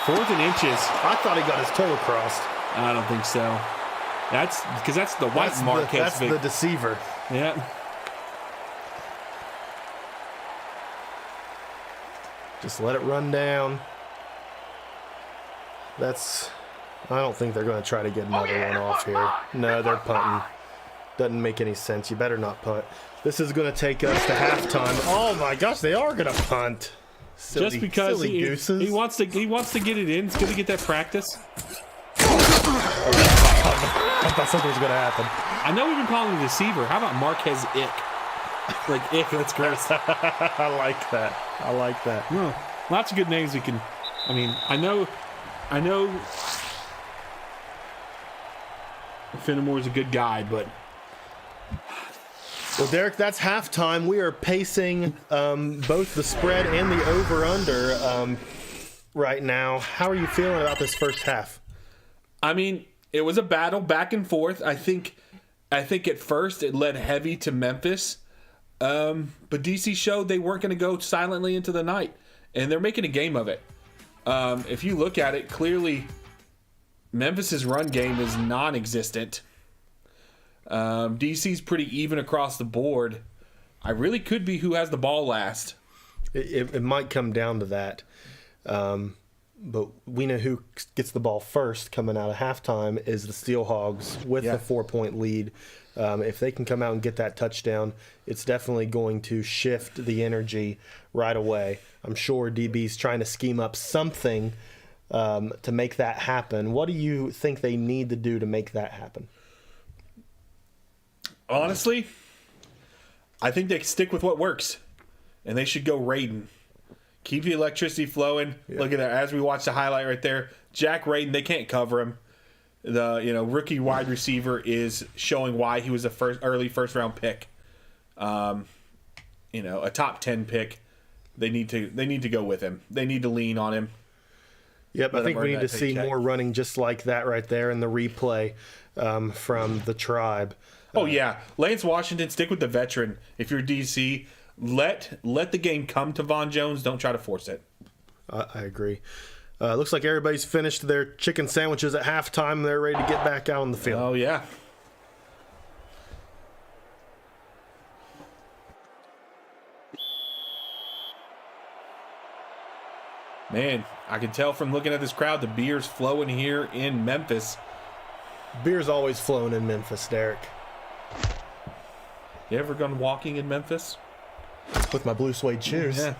4th and inches. I thought he got his toe crossed. I don't think so. That's because that's the white mark. That's the deceiver. Yeah. Just let it run down. I don't think they're going to try to get another one off here. No, they're punting. Doesn't make any sense. You better not punt. This is going to take us to halftime. Oh my gosh, they are going to punt. Just because he wants to get it in. He's going to get that practice. I thought something was going to happen. I know we've been calling him the deceiver. How about Marquez Ick? Like Ick, that's gross. I like that. No, lots of good names we can. I mean, I know. Finnemore's a good guy, but. Well, Derek, that's halftime. We are pacing both the spread and the over/under right now. How are you feeling about this first half? I mean, it was a battle back and forth. I think at first it led heavy to Memphis, but DC showed they weren't going to go silently into the night, and they're making a game of it. If you look at it, clearly Memphis's run game is non-existent. DC's pretty even across the board. I really could be who has the ball last. It might come down to that. But we know who gets the ball first coming out of halftime is the Steel Hogs with the 4-point lead. If they can come out and get that touchdown, it's definitely going to shift the energy right away. I'm sure DB's trying to scheme up something to make that happen. What do you think they need to do to make that happen? Honestly, I think they stick with what works, and they should go Radin. Keep the electricity flowing. Yeah. Look at that. As we watch the highlight right there, Jack Radin, they can't cover him. The rookie wide receiver is showing why he was a early first round pick. A top 10 pick. They need to go with him. They need to lean on him. Yep, I think we need to see more running just like that right there in the replay from the Tribe. Oh yeah, Lance Washington, stick with the veteran. If you're DC, let the game come to Von Jones. Don't try to force it. I agree. Looks like everybody's finished their chicken sandwiches at halftime. They're ready to get back out on the field. Oh yeah. Man, I can tell from looking at this crowd, the beer's flowing here in Memphis. Beer's always flowing in Memphis, Derek. You ever gone walking in Memphis? With my blue suede shoes. Yeah.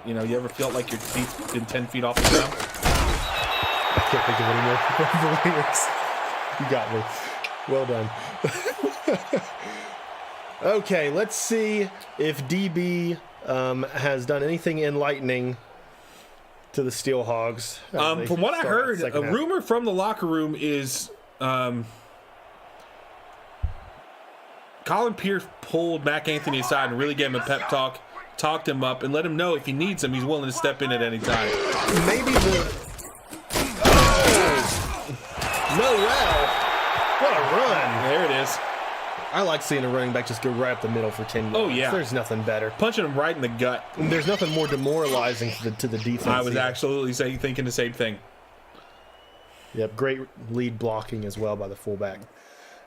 You ever felt like your feet's been 10 feet off the ground? I can't think of any more lyrics. You got me. Well done. Okay, let's see if DB has done anything enlightening to the Steel Hogs. From what I heard, a rumor from the locker room is Colin Pierce pulled Mac Anthony aside and really gave him a pep talk, talked him up, and let him know if he needs him, he's willing to step in at any time. Maybe Noel. What a run. There it is. I like seeing a running back just go right up the middle for 10 yards. Oh, yeah. There's nothing better. Punching him right in the gut. And there's nothing more demoralizing to the defense. I was either. absolutely thinking the same thing. Yep, great lead blocking as well by the fullback.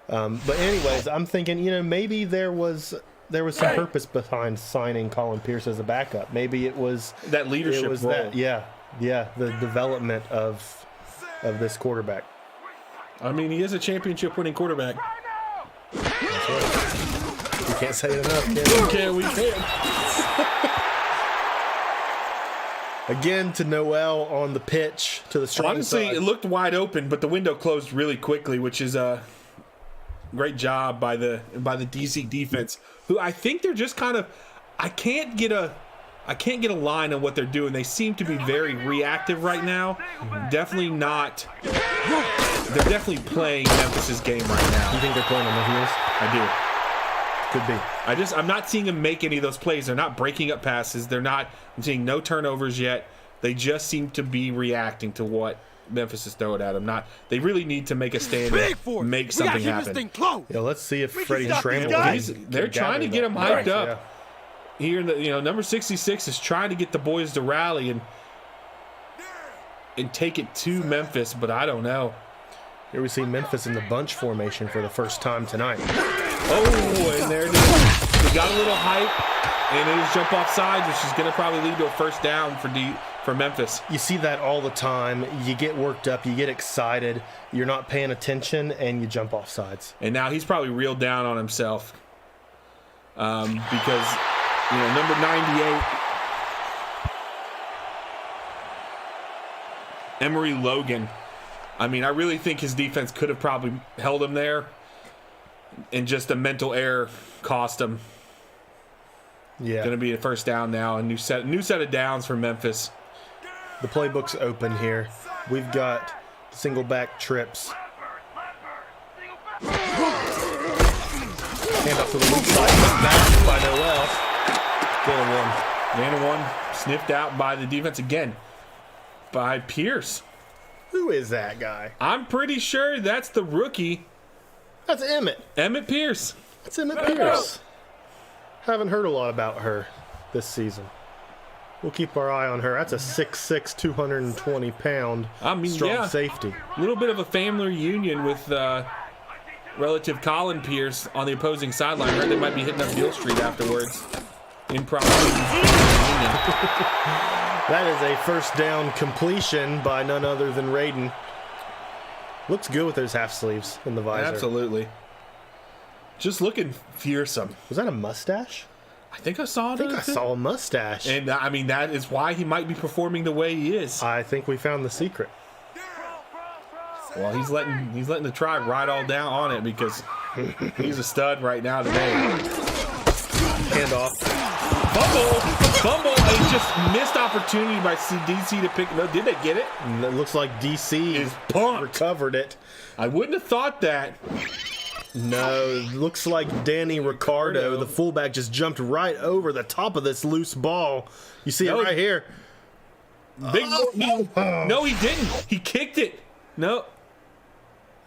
But anyways, I'm thinking, maybe there was some purpose behind signing Colin Pierce as a backup. Maybe it was That leadership role. the development of this quarterback. I mean, he is a championship-winning quarterback. That's right. You can't say it enough, can you? We can. Again to Noel on the pitch to the strong Honestly, side. it looked wide open, but the window closed really quickly, which is a great job by the DC defense, who I think they're just kind of. I can't get a line on what they're doing. They seem to be very reactive right now. Definitely not. They're definitely playing Memphis's game right now. You think they're playing on the heels? I do. Could be. I'm not seeing them make any of those plays. They're not breaking up passes. I'm seeing no turnovers yet. They just seem to be reacting to what Memphis is throwing at them. They really need to make a stand and make something happen. Yeah, let's see if Freddie Schrammel. They're trying to get him hyped up. Here, number 66 is trying to get the boys to rally and take it to Memphis, but I don't know. Here we see Memphis in the bunch formation for the first time tonight. Oh, and there it is. They got a little hype, and it is jump off sides, which is going to probably lead to a first down for Memphis. You see that all the time. You get worked up, you get excited, you're not paying attention, and you jump off sides. And now he's probably reeled down on himself because, number 98, Emory Logan. I mean, I really think his defense could have probably held him there, and just a mental error cost him. Yeah. Going to be a first down now, a new set of downs for Memphis. The playbook's open here. We've got single back trips. Hand up to the weak side. Back by Noel. Man of one sniffed out by the defense again by Pierce. Who is that guy? I'm pretty sure that's the rookie. That's Emmett. Emmett Pierce. That's Emmett Pierce. Haven't heard a lot about her this season. We'll keep our eye on her. That's a 6'6", 220-pound strong safety. A little bit of a family reunion with relative Colin Pierce on the opposing sideline. I heard they might be hitting up Beale Street afterwards. That is a first down completion by none other than Raiden. Looks good with those half sleeves in the visor. Absolutely. Just looking fearsome. Was that a mustache? I think I saw it. I saw a mustache. And I mean, that is why he might be performing the way he is. I think we found the secret. Well, he's letting the tribe ride all down on it because he's a stud right now today. Handoff. Fumble. A just missed opportunity by DC to pick. No, did they get it? And it looks like DC is pumped. Recovered it. I wouldn't have thought that. No, it looks like Danny Ricardo, the fullback, just jumped right over the top of this loose ball. You see it right here. No, he didn't. He kicked it. No.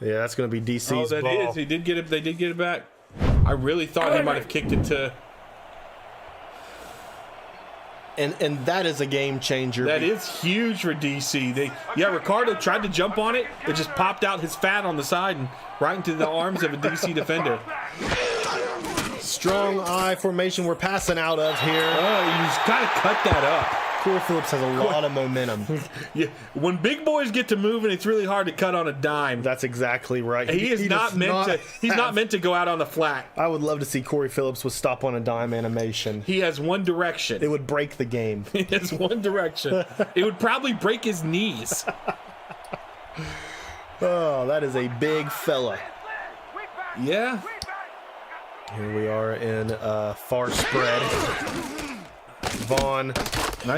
Yeah, that's going to be DC's ball. Is. He did get it. They did get it back. I really thought he might have kicked it to. And that is a game changer. That is huge for DC. Ricardo tried to jump on it. It just popped out his fat on the side and right into the arms of a DC defender. Strong eye formation we're passing out of here. Oh, you just got to cut that up. Corey Phillips has a lot of momentum. Yeah, when big boys get to moving, it's really hard to cut on a dime. That's exactly right. He's not meant to go out on the flat. I would love to see Corey Phillips with stop on a dime animation. He has one direction. It would break the game. He has one direction. It would probably break his knees. Oh, that is a big fella. Yeah. Here we are in far spread. Vaughn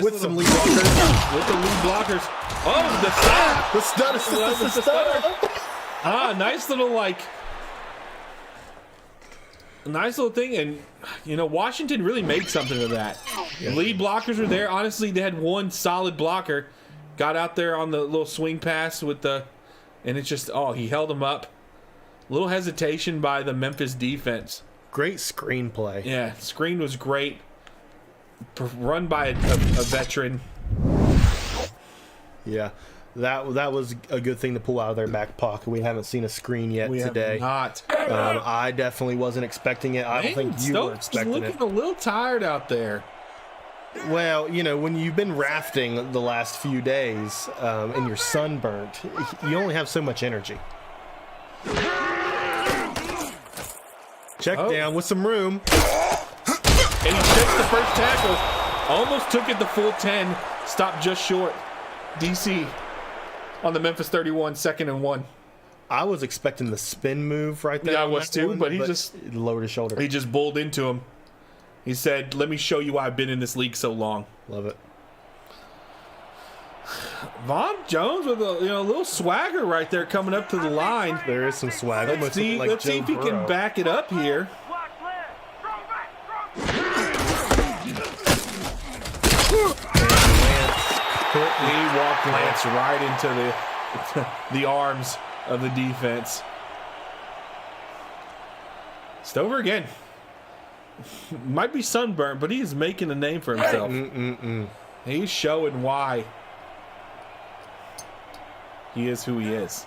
with some lead blockers. With the lead blockers. Oh, the stud. The stud. Nice little thing. And, Washington really made something of that. Yeah. Lead blockers were there. Honestly, they had one solid blocker. Got out there on the little swing pass with the And it's just, he held him up. A little hesitation by the Memphis defense. Great screenplay. Yeah, screen was great. Run by a veteran. Yeah, that was a good thing to pull out of their back pocket. We haven't seen a screen yet today. Not. I definitely wasn't expecting it. I don't think you were expecting it. Looking a little tired out there. Well, when you've been rafting the last few days and you're sunburnt, you only have so much energy. Check down with some room. And he takes the first tackle. Almost took it the full 10. Stopped just short. DC on the Memphis 31, 2nd and 1. I was expecting the spin move right there. Yeah, I was too, but he just lowered his shoulder. He just bowled into him. He said, "Let me show you why I've been in this league so long." Love it. Von Jones with a little swagger right there coming up to the line. There is some swag. Let's see if he can back it up here. Block clear. Strong back. Strong. He walked Lance right into the arms of the defense. Stover again. Might be sunburnt, but he's making a name for himself. He's showing why he is who he is.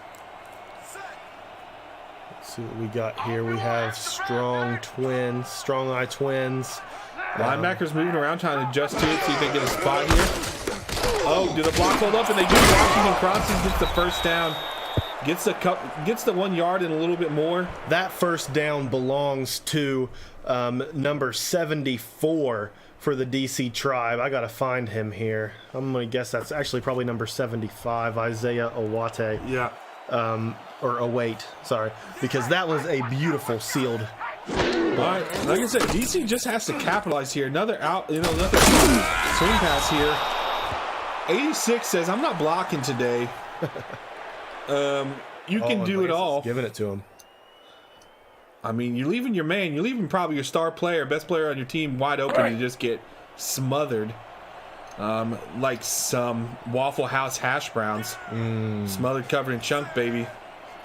Let's see what we got here. We have strong eye twins. Linebackers moving around trying to adjust to it, see if they get a spot here. Oh, do the block hold up? And they do. Washington Crosby gets the first down. Gets the 1 yard and a little bit more. That first down belongs to number 74 for the DC Tribe. I gotta find him here. I'm gonna guess that's actually probably number 75, Isaiah Owate. Yeah. Or Await, sorry, because that was a beautiful sealed. All right, like I said, DC just has to capitalize here. Another another swing pass here. 86 says, "I'm not blocking today." You can do it all. Giving it to him. I mean, you're leaving your man. You're leaving probably your star player, best player on your team, wide open. You just get smothered, like some Waffle House hash browns, smothered, covered in chunk, baby.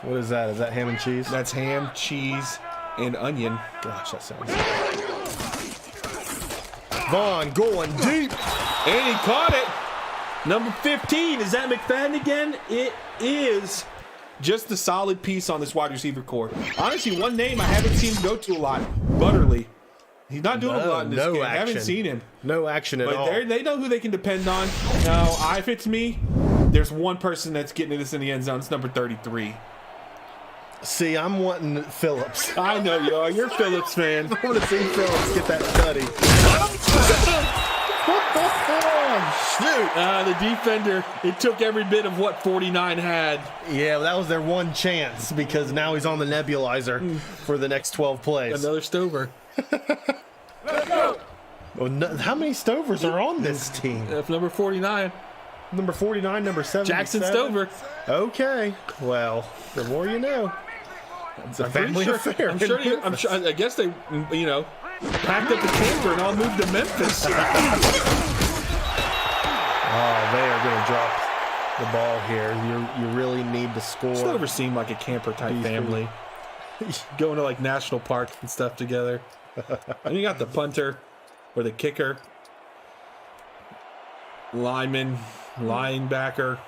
What is that? Is that ham and cheese? That's ham, cheese, and onion. Gosh, that sounds good. Vaughn going deep. And he caught it. Number 15. Is that McFadden again? It is. Just a solid piece on this wide receiver core. Honestly, one name I haven't seen him go to a lot. Butterly. He's not doing a lot in this game. I haven't seen him. No action at all. But they know who they can depend on. No, if it's me, there's one person that's getting this in the end zone. It's number 33. See, I'm wanting Phillips. I know you are. You're a Phillips fan. I want to see Phillips get that tutty. Shoot. The defender, it took every bit of what 49 had. Yeah, that was their one chance because now he's on the nebulizer for the next 12 plays. Another Stover. Well, how many Stovers are on this team? That's number 49. Number 49, number 7. Jackson Stover. Okay. Well, the more you know. It's a family affair. I'm sure. I guess they, packed up the camper and all moved to Memphis. Oh, they are going to drop the ball here. You really need to score. Stover seemed like a camper type family. Going to like national parks and stuff together. And you got the punter or the kicker, lineman, linebacker.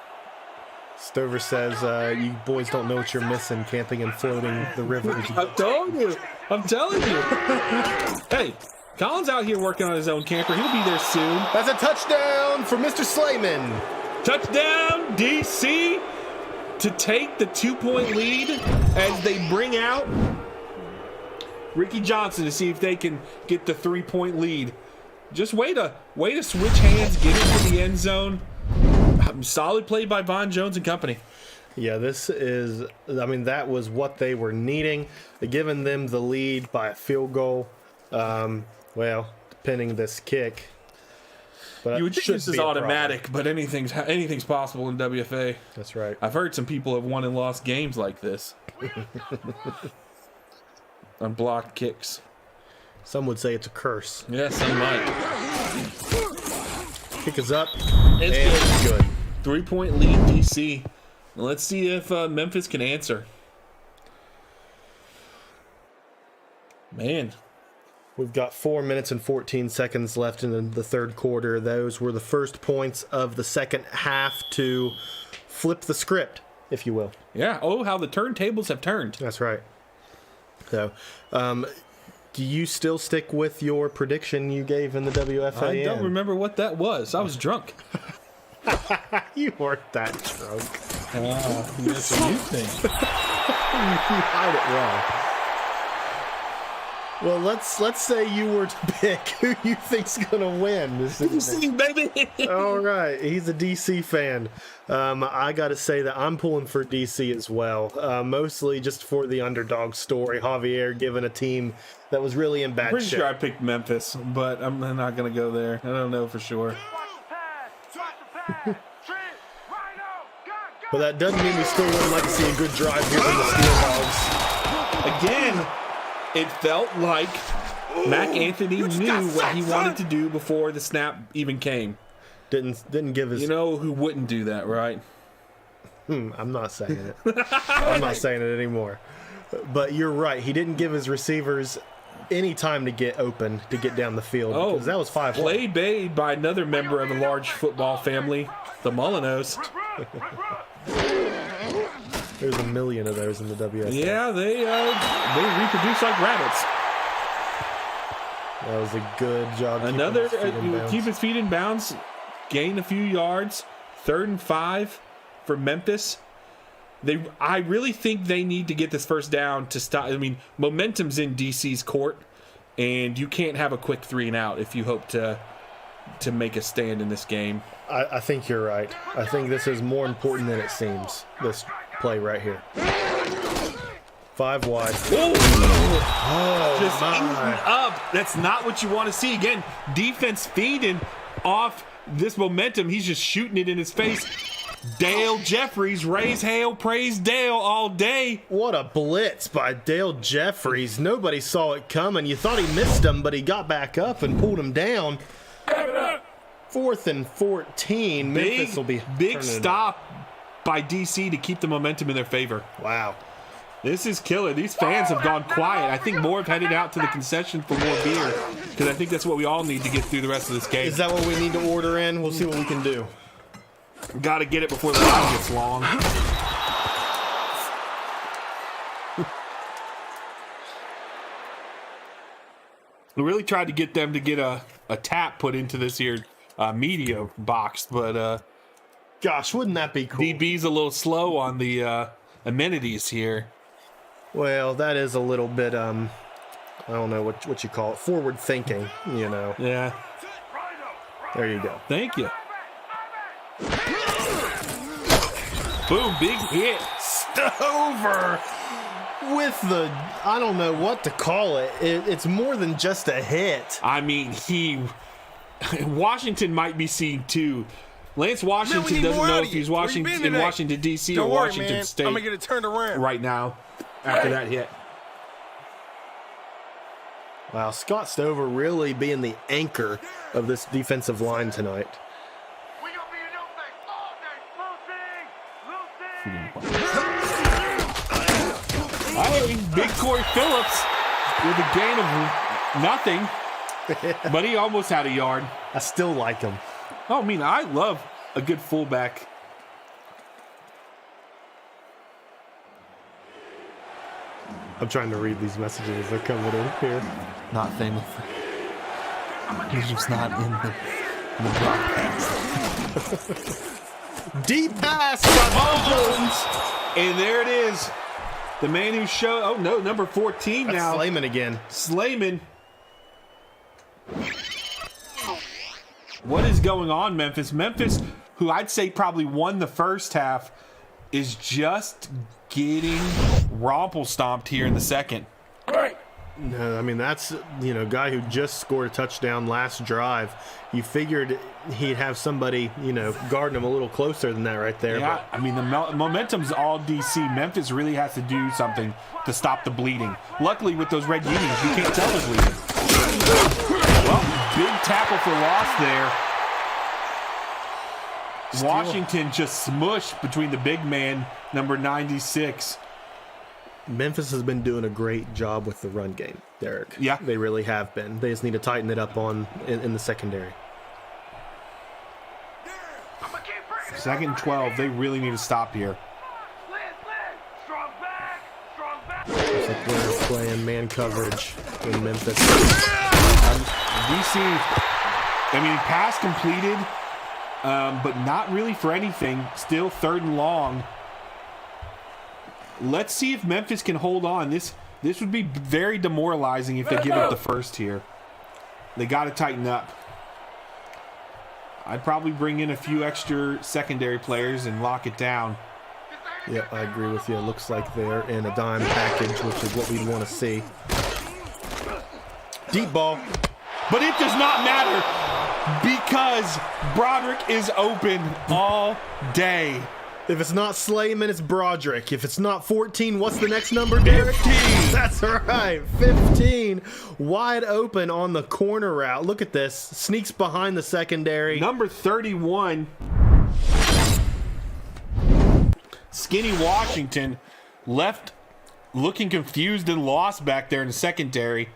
Stover says, you boys don't know what you're missing camping and floating the river. I'm telling you. Hey, Colin's out here working on his own camper. He'll be there soon. That's a touchdown for Mr. Slayman. Touchdown, DC, to take the 2-point lead as they bring out Ricky Johnson to see if they can get the 3-point lead. Just way to switch hands, get into the end zone. Solid play by Von Jones and company. Yeah, that was what they were needing. Giving them the lead by a field goal. Depending this kick. But you would think this is automatic, but anything's possible in WFA. That's right. I've heard some people have won and lost games like this. On blocked kicks. Some would say it's a curse. Yeah, some might. Kick is up. It's good. 3-point lead, DC. Let's see if Memphis can answer. Man. We've got 4 minutes and 14 seconds left in the third quarter. Those were the first points of the second half to flip the script, if you will. Yeah. Oh, how the turntables have turned. That's right. So, do you still stick with your prediction you gave in the WFAN? I don't remember what that was. I was drunk. You weren't that drunk. That's what you think. You hide it wrong. Well, let's say you were to pick who you think's gonna win this evening. Baby. All right, he's a DC fan. I got to say that I'm pulling for DC as well, mostly just for the underdog story. Javier given a team that was really in bad Pretty shape. sure I picked Memphis, but I'm not gonna go there. I don't know for sure. But that doesn't mean we still wouldn't like to see a good drive here from the Steel Hogs. Again, it felt like Mac Anthony knew what he wanted to do before the snap even came. Didn't give his. You know who wouldn't do that, right? I'm not saying it. I'm not saying it anymore. But you're right. He didn't give his receivers any time to get open, to get down the field. Oh, because that was 5 played made by another member of a large football family, the Molinos. There's a million of those in the WS. Yeah, they reproduce like rabbits. That was a good job. Another keeping his feet in bounds. keep his feet in bounds, gain a few yards. 3rd and 5 for Memphis. I really think they need to get this first down to stop. I mean, momentum's in DC's court, and you can't have a quick 3 and out if you hope to make a stand in this game. I think you're right. I think this is more important than it seems. This play right here. 5 wide. Oh, just my. eating up. That's not what you want to see. Again, defense feeding off this momentum. He's just shooting it in his face. Dale Jeffries, raise hail, praise Dale all day. What a blitz by Dale Jeffries. Nobody saw it coming. You thought he missed him, but he got back up and pulled him down. 4th and 14. Memphis will be big stop by DC to keep the momentum in their favor. Wow. This is killer. These fans have gone quiet. I think more have headed out to the concession for more beer because I think that's what we all need to get through the rest of this game. Is that what we need to order in? We'll see what we can do. Got to get it before the line gets long. We really tried to get them to get a tap put into this here media box, but Gosh, wouldn't that be cool? DB's a little slow on the amenities here. Well, that is a little bit, I don't know what you call it, forward thinking, you know. Yeah. There you go. Thank you. Boom, big hit. Stover with the, I don't know what to call it. It's more than just a hit. I mean, Washington might be seen too. Lance Washington doesn't know if he's in Washington, D.C. or Washington State. I'm going to get it turned around right now after that hit. Wow, Scott Stover really being the anchor of this defensive line tonight. We gonna be in your face all day, Lucy. Hey, big Corey Phillips with a gain of nothing, but he almost had a yard. I still like him. Oh, I mean, I love a good fullback. I'm trying to read these messages as they're coming in here. Not famous. He's just not in the broadcast. Deep pass by Jones. And there it is. The man who showed, oh no, number 14 That's now. Slayman again. Slayman. What is going on, Memphis? Memphis, who I'd say probably won the first half, is just getting romple stomped here in the second. No, I mean, that's, guy who just scored a touchdown last drive. You figured he'd have somebody, guarding him a little closer than that right there. Yeah, I mean, the momentum's all DC. Memphis really has to do something to stop the bleeding. Luckily, with those red unis, you can't tell they're bleeding. Well, big tackle for loss there. Washington just smushed between the big man, number 96. Memphis has been doing a great job with the run game, Derek. Yeah. They really have been. They just need to tighten it up in the secondary. I'ma keep bringing it. 2nd and 12. They really need to stop here. Lynn, strong back, strong back. Looks like they're playing man coverage in Memphis. DC, I mean, pass completed, but not really for anything. Still 3rd and long. Let's see if Memphis can hold on. This would be very demoralizing if they give up the first here. They got to tighten up. I'd probably bring in a few extra secondary players and lock it down. Yep, I agree with you. It looks like they're in a dime package, which is what we'd want to see. Deep ball. But it does not matter because Broderick is open all day. If it's not Slayman, it's Broderick. If it's not 14, what's the next number, Derek? 15. That's right, 15. Wide open on the corner route. Look at this. Sneaks behind the secondary. Number 31, Skinny Washington, left looking confused and lost back there in the secondary.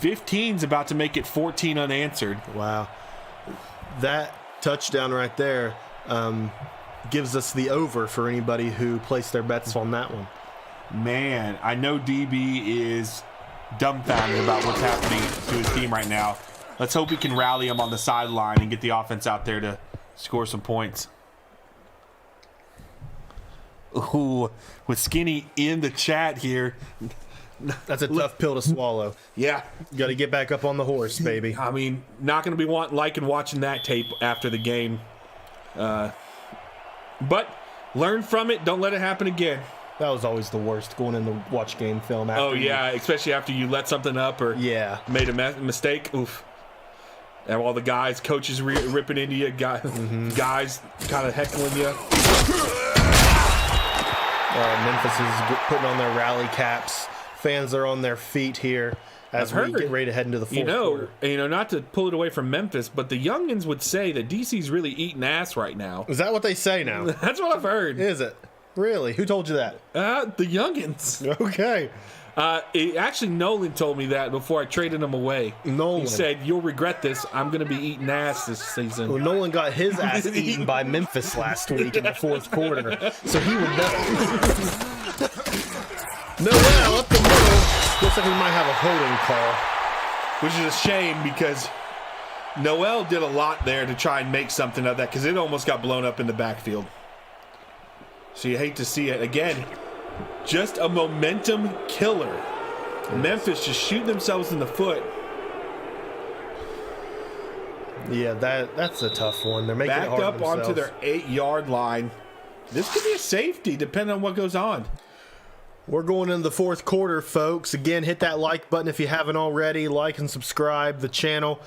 15's about to make it 14 unanswered. Wow. That touchdown right there gives us the over for anybody who placed their bets on that one. Man, I know DB is dumbfounded about what's happening to his team right now. Let's hope we can rally him on the sideline and get the offense out there to score some points. Ooh, with Skinny in the chat here. That's a tough pill to swallow. Yeah. Got to get back up on the horse, baby. I mean, not going to be liking watching that tape after the game. But learn from it. Don't let it happen again. That was always the worst, going in the watch game film after. Oh, yeah, especially after you let something up or made a mistake. Oof. And all the guys, coaches ripping into you, guys kind of heckling you. Memphis is putting on their rally caps. Fans are on their feet here as we get ready to head into the fourth quarter. Not to pull it away from Memphis, but the youngins would say that DC's really eating ass right now. Is that what they say now? That's what I've heard. Is it? Really? Who told you that? The youngins. Okay. Actually, Nolan told me that before I traded him away. Nolan. He said, "You'll regret this. I'm going to be eating ass this season." Well, Nolan got his ass eaten by Memphis last week in the fourth quarter, so he would know. Noel up the middle. Looks like we might have a holding call. Which is a shame because Noel did a lot there to try and make something of that because it almost got blown up in the backfield. So you hate to see it. Again, just a momentum killer. Memphis just shooting themselves in the foot. Yeah, that's a tough one. They're making it Backed hard up themselves. onto their 8-yard line. This could be a safety depending on what goes on. We're going into the fourth quarter, folks. Again, hit that like button if you haven't already. Like and subscribe the channel.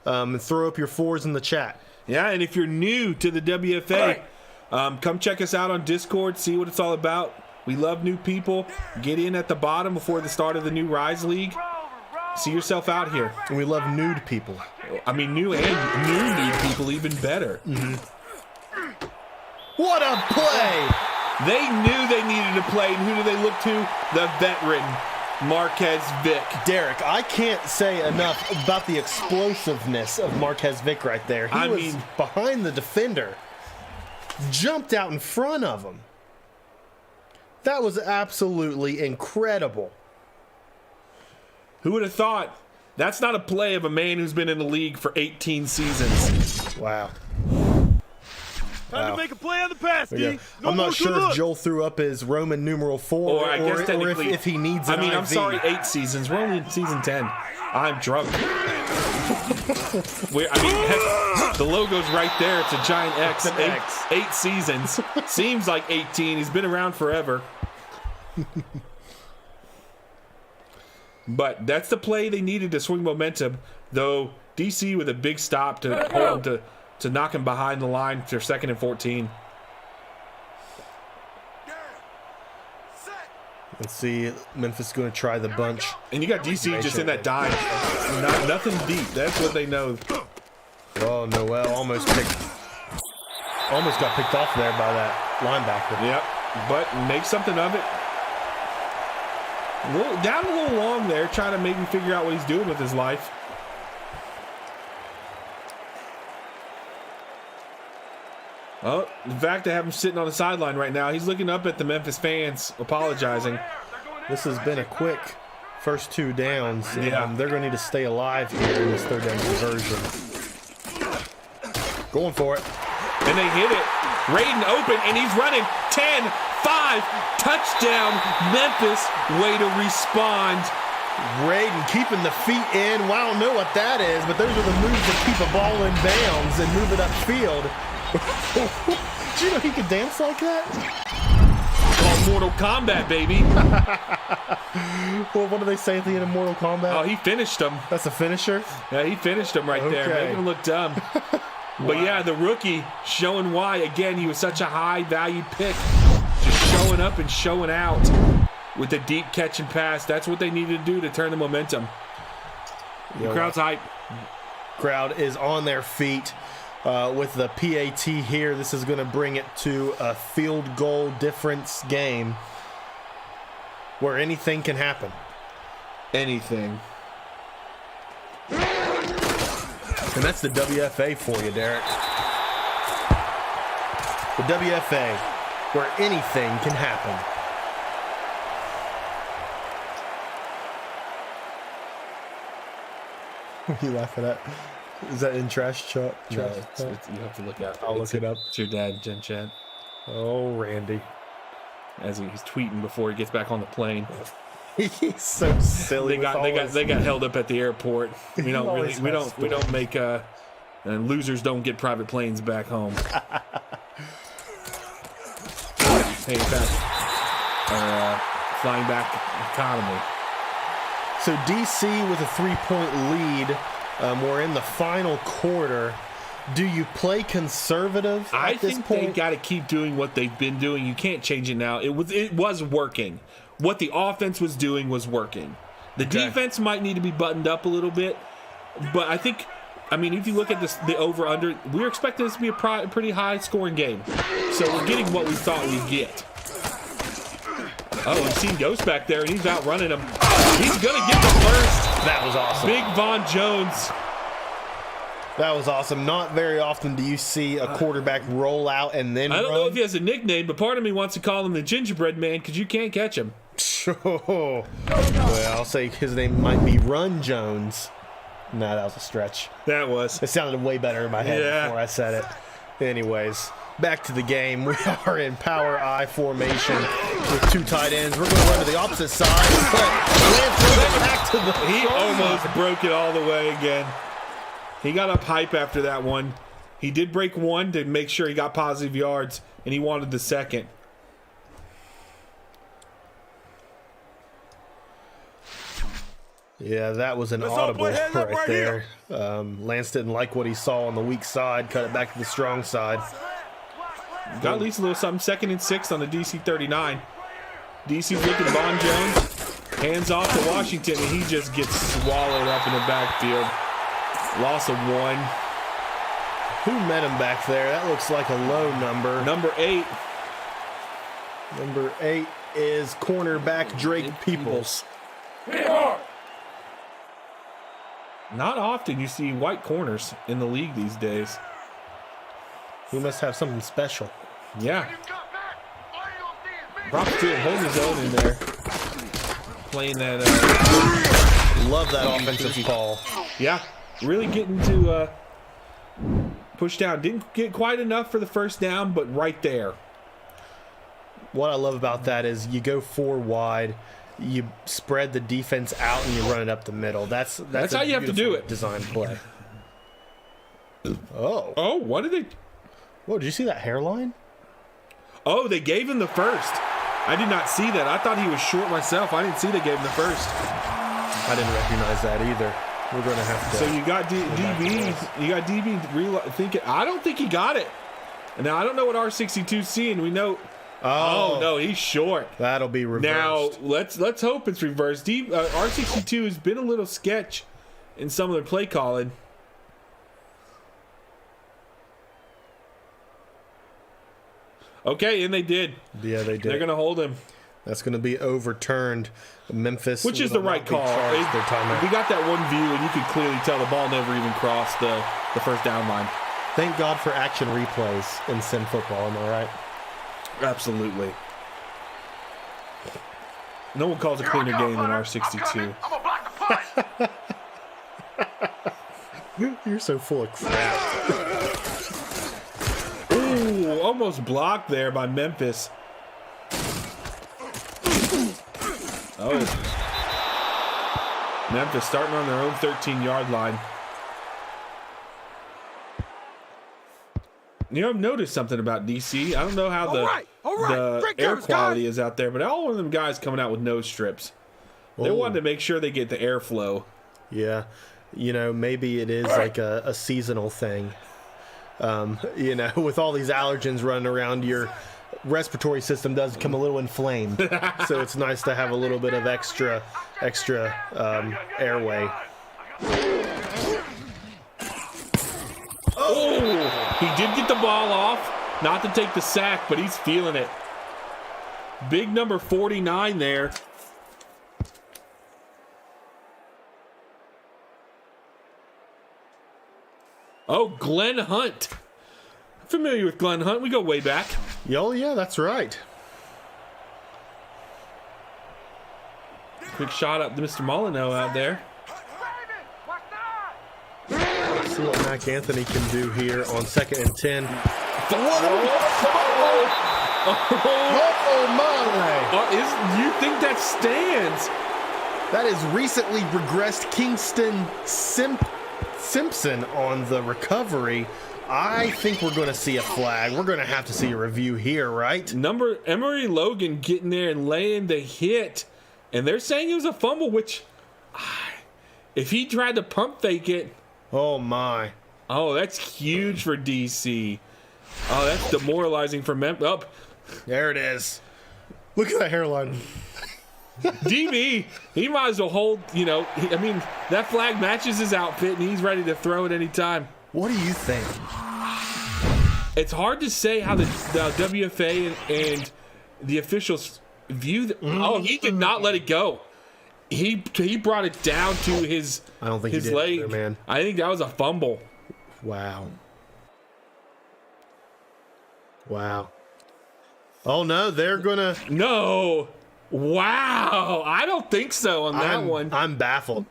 And throw up your fours in the chat. Yeah, and if you're new to the WFA, come check us out on Discord, see what it's all about. We love new people. Get in at the bottom before the start of the new Rise League. See yourself out here. And we love nude people. I mean, new nude people even better. What a play! They knew they needed to play, and who do they look to? The veteran, Marquez Vick. Derek, I can't say enough about the explosiveness of Marquez Vick right there. He was behind the defender. Jumped out in front of him. That was absolutely incredible. Who would have thought? That's not a play of a man who's been in the league for 18 seasons. Wow. Time to make a play on the pass, D. No I'm more not sure good if luck. Joel threw up his Roman numeral 4 Or I guess technically, if he needs an I'm IV. sorry, 8 seasons. We're only in season 10. I'm drunk. Heck, the logo's right there. It's a giant X. It's an X. 8 seasons. Seems like 18. He's been around forever. But that's the play they needed to swing momentum. Though DC with a big stop to hold him to knock him behind the line for 2nd and 14. Let's see. Memphis is going to try the bunch. And you got DC just in that dime. Nothing deep. That's what they know. Oh, Noel almost got picked off there by that linebacker. Yep, but make something of it. Down a little long there, trying to maybe figure out what he's doing with his life. Oh, the fact to have him sitting on the sideline right now, he's looking up at the Memphis fans, apologizing. This has been a quick first 2 downs. Yeah. They're going to need to stay alive here in this 3rd down conversion. Going for it. And they hit it. Raiden open, and he's running 10, 5, touchdown, Memphis. Way to respond. Raiden keeping the feet in. Well, I don't know what that is, but those are the moves that keep a ball in bounds and move it upfield. Did you know he could dance like that? Oh, Mortal Kombat, baby. Well, what do they say at the end of Mortal Kombat? Oh, he finished him. That's a finisher? Yeah, he finished him right there, making him look dumb. But yeah, the rookie showing why. Again, he was such a high-valued pick. Just showing up and showing out with the deep catch and pass. That's what they needed to do to turn the momentum. The crowd's hype. Crowd is on their feet with the PAT here. This is going to bring it to a field goal difference game where anything can happen. Anything. And that's the WFA for you, Derek. The WFA, where anything can happen. What are you laughing at? Is that in trash chat? No, you have to look out. I'll look it up. It's your dad, Jen Chat. Oh, Randy. As he's tweeting before he gets back on the plane. He's so silly. They got held up at the airport. We don't make and losers don't get private planes back home. Hey, back flying back economy. So DC with a 3-point lead. We're in the final quarter. Do you play conservative at this point? I think they got to keep doing what they've been doing. You can't change it now. It was working. What the offense was doing was working. The defense might need to be buttoned up a little bit, but I think, if you look at the over-under, we're expecting this to be a pretty high-scoring game. So we're getting what we thought we'd get. Oh, and Scene Ghost back there, and he's outrunning him. He's going to get the first. That was awesome. Big Von Jones. That was awesome. Not very often do you see a quarterback roll out and then I don't run. know if he has a nickname, but part of me wants to call him the Gingerbread Man because you can't catch him. Well, I'll say his name might be Run Jones. No, that was a stretch. That was. It sounded way better in my head before I said it. Anyways, back to the game. We are in power I formation with 2 tight ends. We're going to run to the opposite side. But back to the He almost broke it all the way again. He got up hype after that one. He did break one to make sure he got positive yards, and he wanted the second. Yeah, that was an audible right there. Lance didn't like what he saw on the weak side. Cut it back to the strong side. Got at least a little something. 2nd and 6 on the DC 39. DC's looking Von Jones. Hands off to Washington, and he just gets swallowed up in the backfield. Loss of 1. Who met him back there? That looks like a low number. Number 8. Number 8 is cornerback Drake Peoples. Not often you see white corners in the league these days. He must have something special. Yeah. Props to him, holding his own in there. Playing that. Love that offensive call. Yeah. Really getting to push down. Didn't get quite enough for the first down, but right there. What I love about that is you go 4 wide, you spread the defense out, and you run it up the middle. That's how you have to do it. Design play. Oh, what did they? Whoa, did you see that hairline? Oh, they gave him the first. I did not see that. I thought he was short myself. I didn't see they gave him the first. I didn't recognize that either. We're going to have to. So you got DB. You got DB thinking. I don't think he got it. Now I don't know what R62's seeing. We know. Oh no, he's short. That'll be reversed. Now let's hope it's reversed. R62 has been a little sketch in some of their play calling. Okay, and they did. Yeah, they did. They're going to hold him. That's going to be overturned. Memphis, Which is the will right not be call. charged their timeout. We got that one view, and you could clearly tell the ball never even crossed the first down line. Thank God for action replays in sim football. Am I right? Absolutely. No one calls a cleaner game than R62. I'm gonna block the punch. You're so full of crap. Ooh, almost blocked there by Memphis. Oh. Memphis starting on their own 13-yard line. You know, I've noticed something about DC. I don't know how the Great air covers, quality guys. is out there, but all of them guys coming out with nose strips. They wanted to make sure they get the airflow. Yeah. You know, maybe it is like a seasonal thing. You know, with all these allergens running around, your respiratory system does become a little inflamed. So it's nice to have a little bit of extra airway. Oh, he did get the ball off. Not to take the sack, but he's feeling it. Big number 49 there. Oh, Glenn Hunt. Familiar with Glenn Hunt. We go way back. Oh, yeah, that's right. Quick shot up to Mr. Molyneux out there. Let's see what Mac Anthony can do here on 2nd and 10. Oh, my! You think that stands? That is recently regressed Kingston Simpson on the recovery. I think we're going to see a flag. We're going to have to see a review here, right? Emery Logan getting there and laying the hit. And they're saying it was a fumble, which if he tried to pump fake it. Oh, my. Oh, that's huge for DC. Oh, that's demoralizing for Memphis. Oh, There it is. Look at that hairline. DB, he might as well hold, I mean, that flag matches his outfit and he's ready to throw at any time. What do you think? It's hard to say how the WFA and the officials view Oh, he did not let it go. He brought it down to his I don't think his he did leg. either, man. I think that was a fumble. Wow. Oh, no, they're going to... No. Wow. I don't think so on that one. I'm baffled.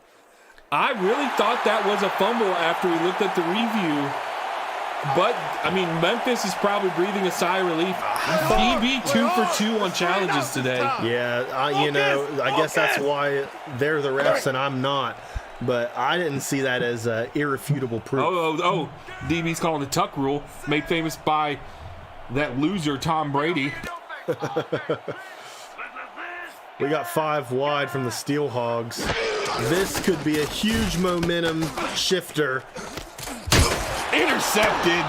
I really thought that was a fumble after we looked at the review. But, I mean, Memphis is probably breathing a sigh of relief. DB 2 for 2 on challenges today. Yeah, I guess that's why they're the refs and I'm not. But I didn't see that as irrefutable proof. Oh, DB's calling the tuck rule, made famous by that loser Tom Brady. We got 5 wide from the Steel Hogs. This could be a huge momentum shifter. Intercepted.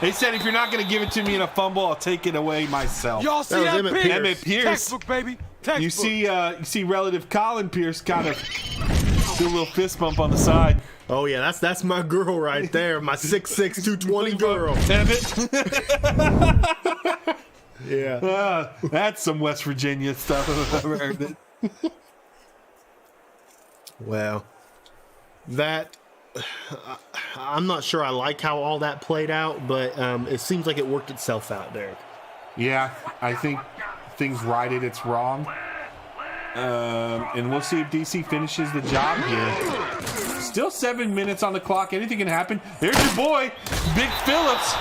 They said if you're not going to give it to me in a fumble, I'll take it away myself. Y'all see That was that Emmett pitch? Emmett Pierce. Textbook, baby. Textbook. You see relative Colin Pierce kind of do a little fist bump on the side. Oh yeah, that's my girl right there, my 6'6", 220 girl. Emmett. Yeah. That's some West Virginia stuff. I've ever heard it. Well, I'm not sure I like how all that played out, but it seems like it worked itself out, Derek. Yeah, I think things righted its wrong. And we'll see if DC finishes the job here. Still 7 minutes on the clock. Anything can happen. There's your boy, Big Phillips,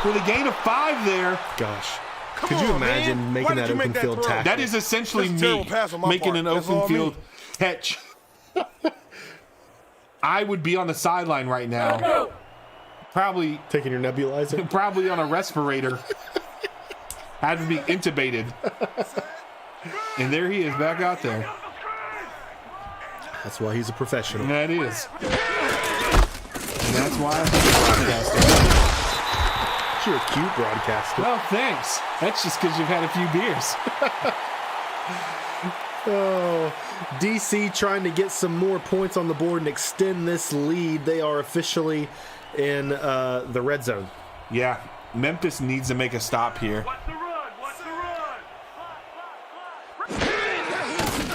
with a gain of 5 there. Gosh. Could you imagine making that open field tackle? That is essentially That's a terrible me pass on my making part. an That's all open I field mean. catch. I would be on the sideline right now. Probably Taking your nebulizer? probably on a respirator. Had to be intubated. And there he is back out there. That's why he's a professional. That is. And that's why I'm broadcasting. You're a cute broadcaster. Well, thanks. That's just because you've had a few beers. Oh, DC trying to get some more points on the board and extend this lead. They are officially in the red zone. Yeah. Memphis needs to make a stop here. What's the run? What's the run?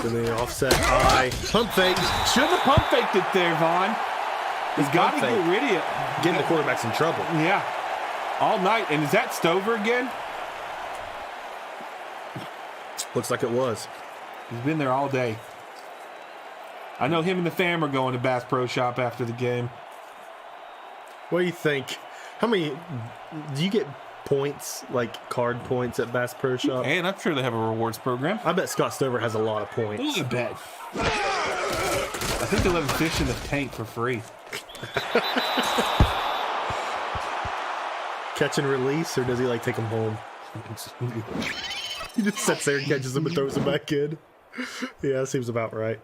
And the offset eye. Pump fake. Shouldn't have pump faked it there, Vaughn. He's got to pump get fake. rid of it. Getting the quarterbacks in trouble. Yeah. All night. And is that Stover again? Looks like it was. He's been there all day. I know him and the fam are going to Bass Pro Shop after the game. What do you think? How many do you get points, like card points at Bass Pro Shop? And I'm sure they have a rewards program. I bet Scott Stover has a lot of points. I bet. I think they let him fish in the tank for free. Catch and release, or does he like take them home? He just sits there and catches them and throws them back in. Yeah, that seems about right.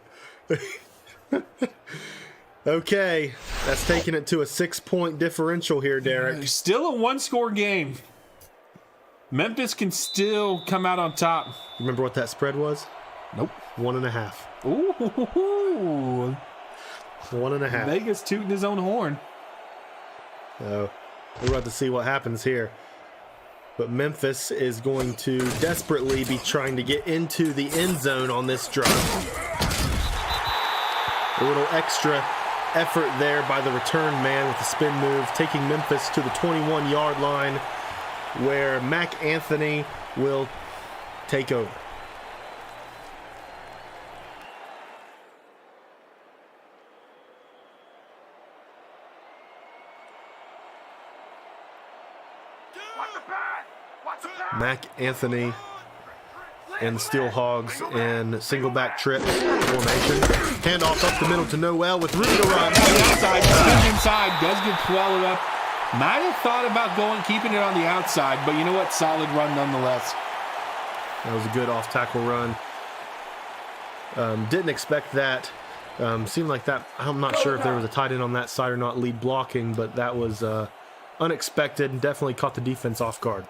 Okay, that's taking it to a 6-point differential here, Derek. Still a one-score game. Memphis can still come out on top. Remember what that spread was? Nope. 1.5. Ooh. 1.5. Vegas tooting his own horn. So we're about to see what happens here. But Memphis is going to desperately be trying to get into the end zone on this drive. A little extra effort there by the return man with the spin move, taking Memphis to the 21-yard line where Mac Anthony will take over. Watch the pass! Watch the pass! Mac Anthony and the Steel Hogs in single back trip formation. Handoff up the middle to Noel with room to run. On the outside, spins inside, does get swallowed up. Might have thought about keeping it on the outside, but you know what? Solid run nonetheless. That was a good off tackle run. Didn't expect that. Seemed like that. I'm not sure if there was a tight end on that side or not, lead blocking, but that was unexpected and definitely caught the defense off guard.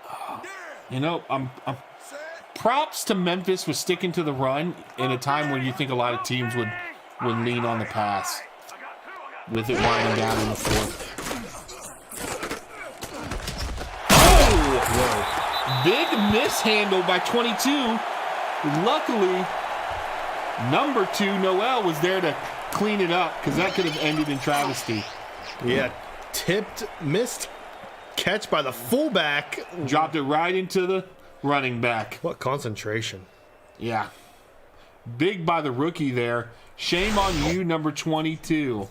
You know, props to Memphis for sticking to the run in a time when you think a lot of teams would lean on the pass, with it winding down in the fourth. Oh! Big mishandle by 22. Luckily, number 2, Noel, was there to clean it up because that could have ended in travesty. Yeah, missed catch by the fullback. Dropped it right into the running back. What concentration. Yeah. Big by the rookie there. Shame on you, number 22.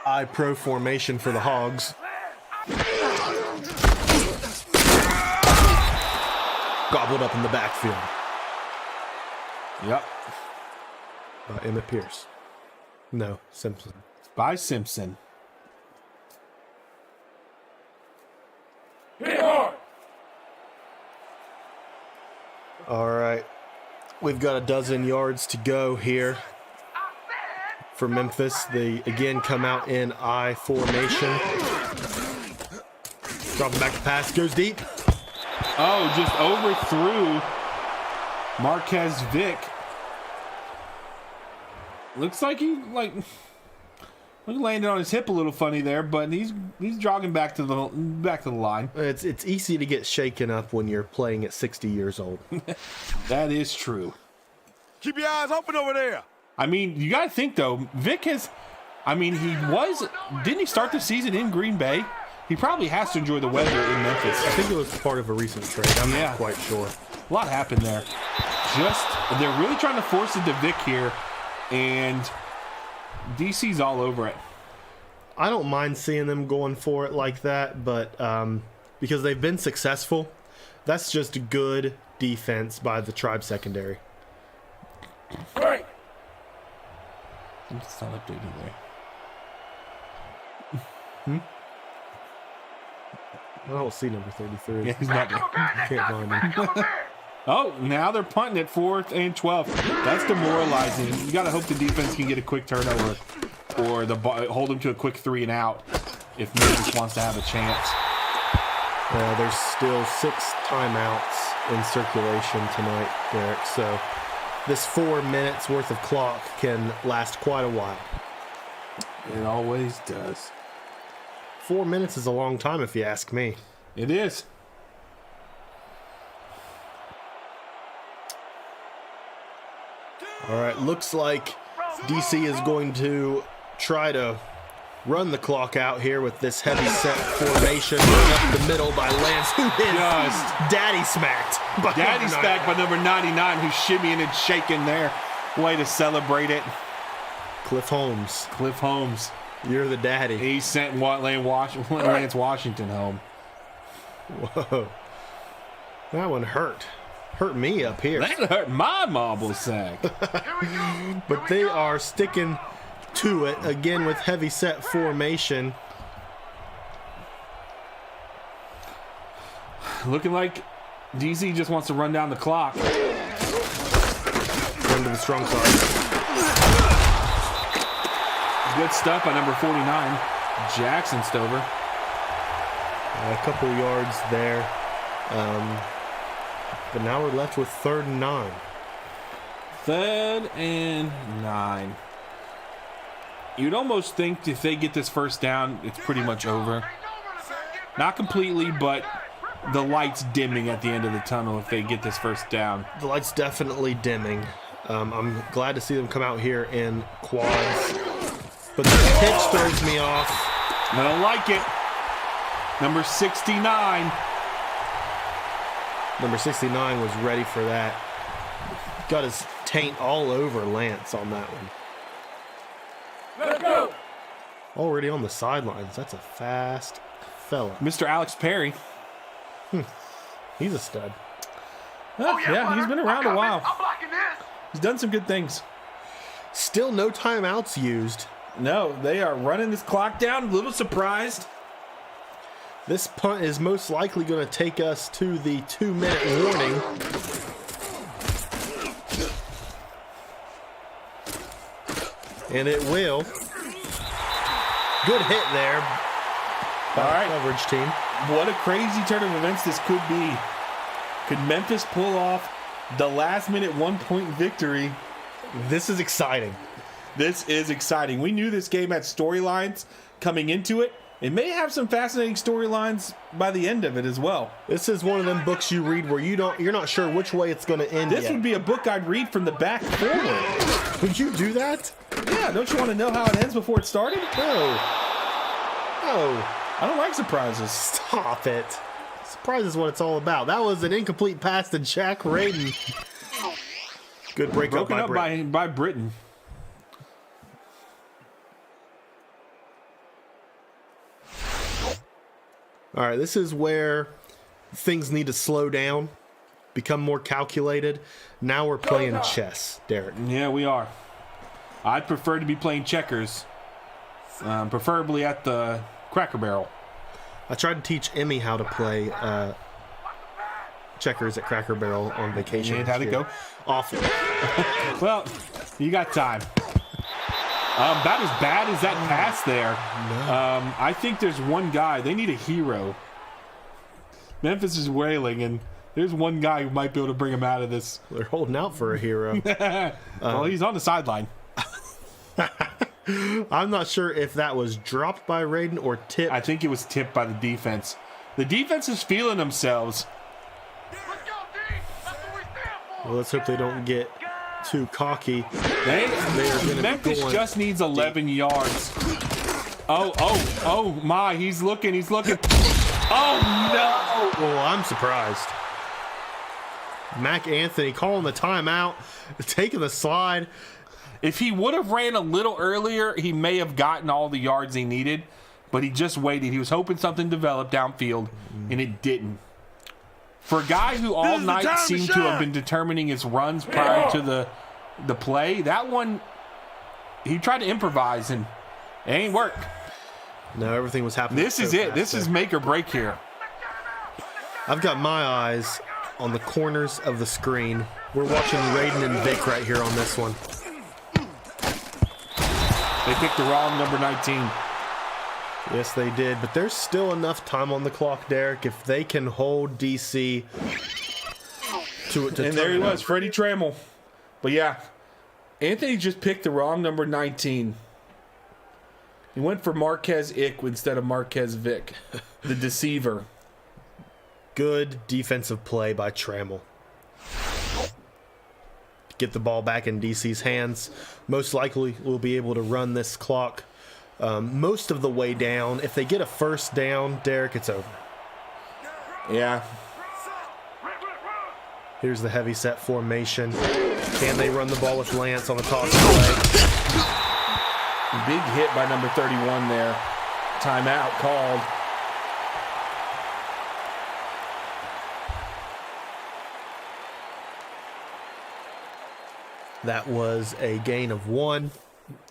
I-pro formation for the Hogs. Gobbled up in the backfield Yep. by Emmett Pierce. No, Simpson. By Simpson. Hit hard! All right. We've got a dozen yards to go here for Memphis. They again come out in I formation. Dropping back the pass, goes deep. Oh, just overthrew Marquez Vick. Looks like he landed on his hip a little funny there, but he's jogging back to the line. It's easy to get shaken up when you're playing at 60 years old. That is true. Keep your eyes open over there. I mean, you got to think though, Vick has. I mean, didn't he start the season in Green Bay? He probably has to enjoy the weather in Memphis. I think it was part of a recent trade. I'm not quite sure. A lot happened there. They're really trying to force it to Vick here, and DC's all over it. I don't mind seeing them going for it like that, but because they've been successful, that's just good defense by the Tribe secondary. Break! It's not updated there. I don't see number 33. Yeah, he's not there. Can't find him. Oh, now they're punting at 4th and 12. That's demoralizing. You got to hope the defense can get a quick turnover or hold them to a quick 3 and out if Memphis wants to have a chance. There's still 6 timeouts in circulation tonight, Derek, so this 4 minutes worth of clock can last quite a while. It always does. 4 minutes is a long time if you ask me. It is. All right, looks like DC is going to try to run the clock out here with this heavy set formation up the middle by Lance, who is Just daddy smacked. Daddy smacked by number 99, who's shimmying and shaking there. Way to celebrate it. Cliff Holmes, Cliff Holmes. you're the daddy. He sent Lance Washington home. Whoa. That one hurt. Hurt me up here. That hurt my marble sack. But they are sticking to it again with heavy set formation. Looking like DZ just wants to run down the clock. Run to the strong side. Good stuff by number 49, Jackson Stover. A couple yards there. But now we're left with 3rd and 9. 3rd and 9. You'd almost think if they get this first down, it's pretty much over. Not completely, but the light's dimming at the end of the tunnel if they get this first down. The light's definitely dimming. I'm glad to see them come out here in quads. But the pitch throws me off. I don't like it. Number 69. Number 69 was ready for that. Got his taint all over Lance on that one. Let's go. Already on the sidelines. That's a fast fella. Mr. Alex Perry. He's a stud. Yeah, he's been around a while. I'm blocking this. He's done some good things. Still no timeouts used. No, they are running this clock down. A little surprised. This punt is most likely going to take us to the 2-minute warning. And it will. Good hit there by the coverage team. What a crazy turn of events this could be. Could Memphis pull off the last-minute 1-point victory? This is exciting. This is exciting. We knew this game had storylines coming into it. It may have some fascinating storylines by the end of it as well. This is one of them books you read where you're not sure which way it's going to end. This yet. would be a book I'd read from the back forward. Would you do that? Yeah, don't you want to know how it ends before it started? No. No. I don't like surprises. Stop it. Surprise is what it's all about. That was an incomplete pass to Jack Radin. Good break up Broken by up Britain. by Britain. All right, this is where things need to slow down, become more calculated. Now we're playing chess, Derek. Yeah, we are. I'd prefer to be playing checkers, preferably at the Cracker Barrel. I tried to teach Emmy how to play checkers at Cracker Barrel on vacation. And how'd it go? Awful. Well, you got time. About as bad as that pass there. No. I think there's one guy. They need a hero. Memphis is wailing, and there's one guy who might be able to bring him out of this. They're holding out for a hero. Well, he's on the sideline. I'm not sure if that was dropped by Radin or tipped. I think it was tipped by the defense. The defense is feeling themselves. Let's go, D. That's what we stand for. Well, let's hope they don't get too cocky. Memphis just needs 11 yards. Oh my, he's looking. Oh no! Well, I'm surprised. Mac Anthony calling the timeout, taking the slide. If he would have ran a little earlier, he may have gotten all the yards he needed, but he just waited. He was hoping something developed downfield, and it didn't. For a guy who all night seemed to have been determining his runs prior to the play, that one, he tried to improvise, and it ain't worked. No, everything was happening. This is it. This is make or break here. I've got my eyes on the corners of the screen. We're watching Radin and Vic right here on this one. They picked the wrong number 19. Yes, they did. But there's still enough time on the clock, Derek. If they can hold DC to And there he was, Freddie Trammell. But yeah, Anthony just picked the wrong number 19. He went for Marquez Ick instead of Marquez Vic, the deceiver. Good defensive play by Trammell. Get the ball back in DC's hands. Most likely we'll be able to run this clock most of the way down. If they get a first down, Derek, it's over. Yeah. Here's the heavy set formation. Can they run the ball with Lance on the toss play? Big hit by number 31 there. Timeout called. That was a gain of 1.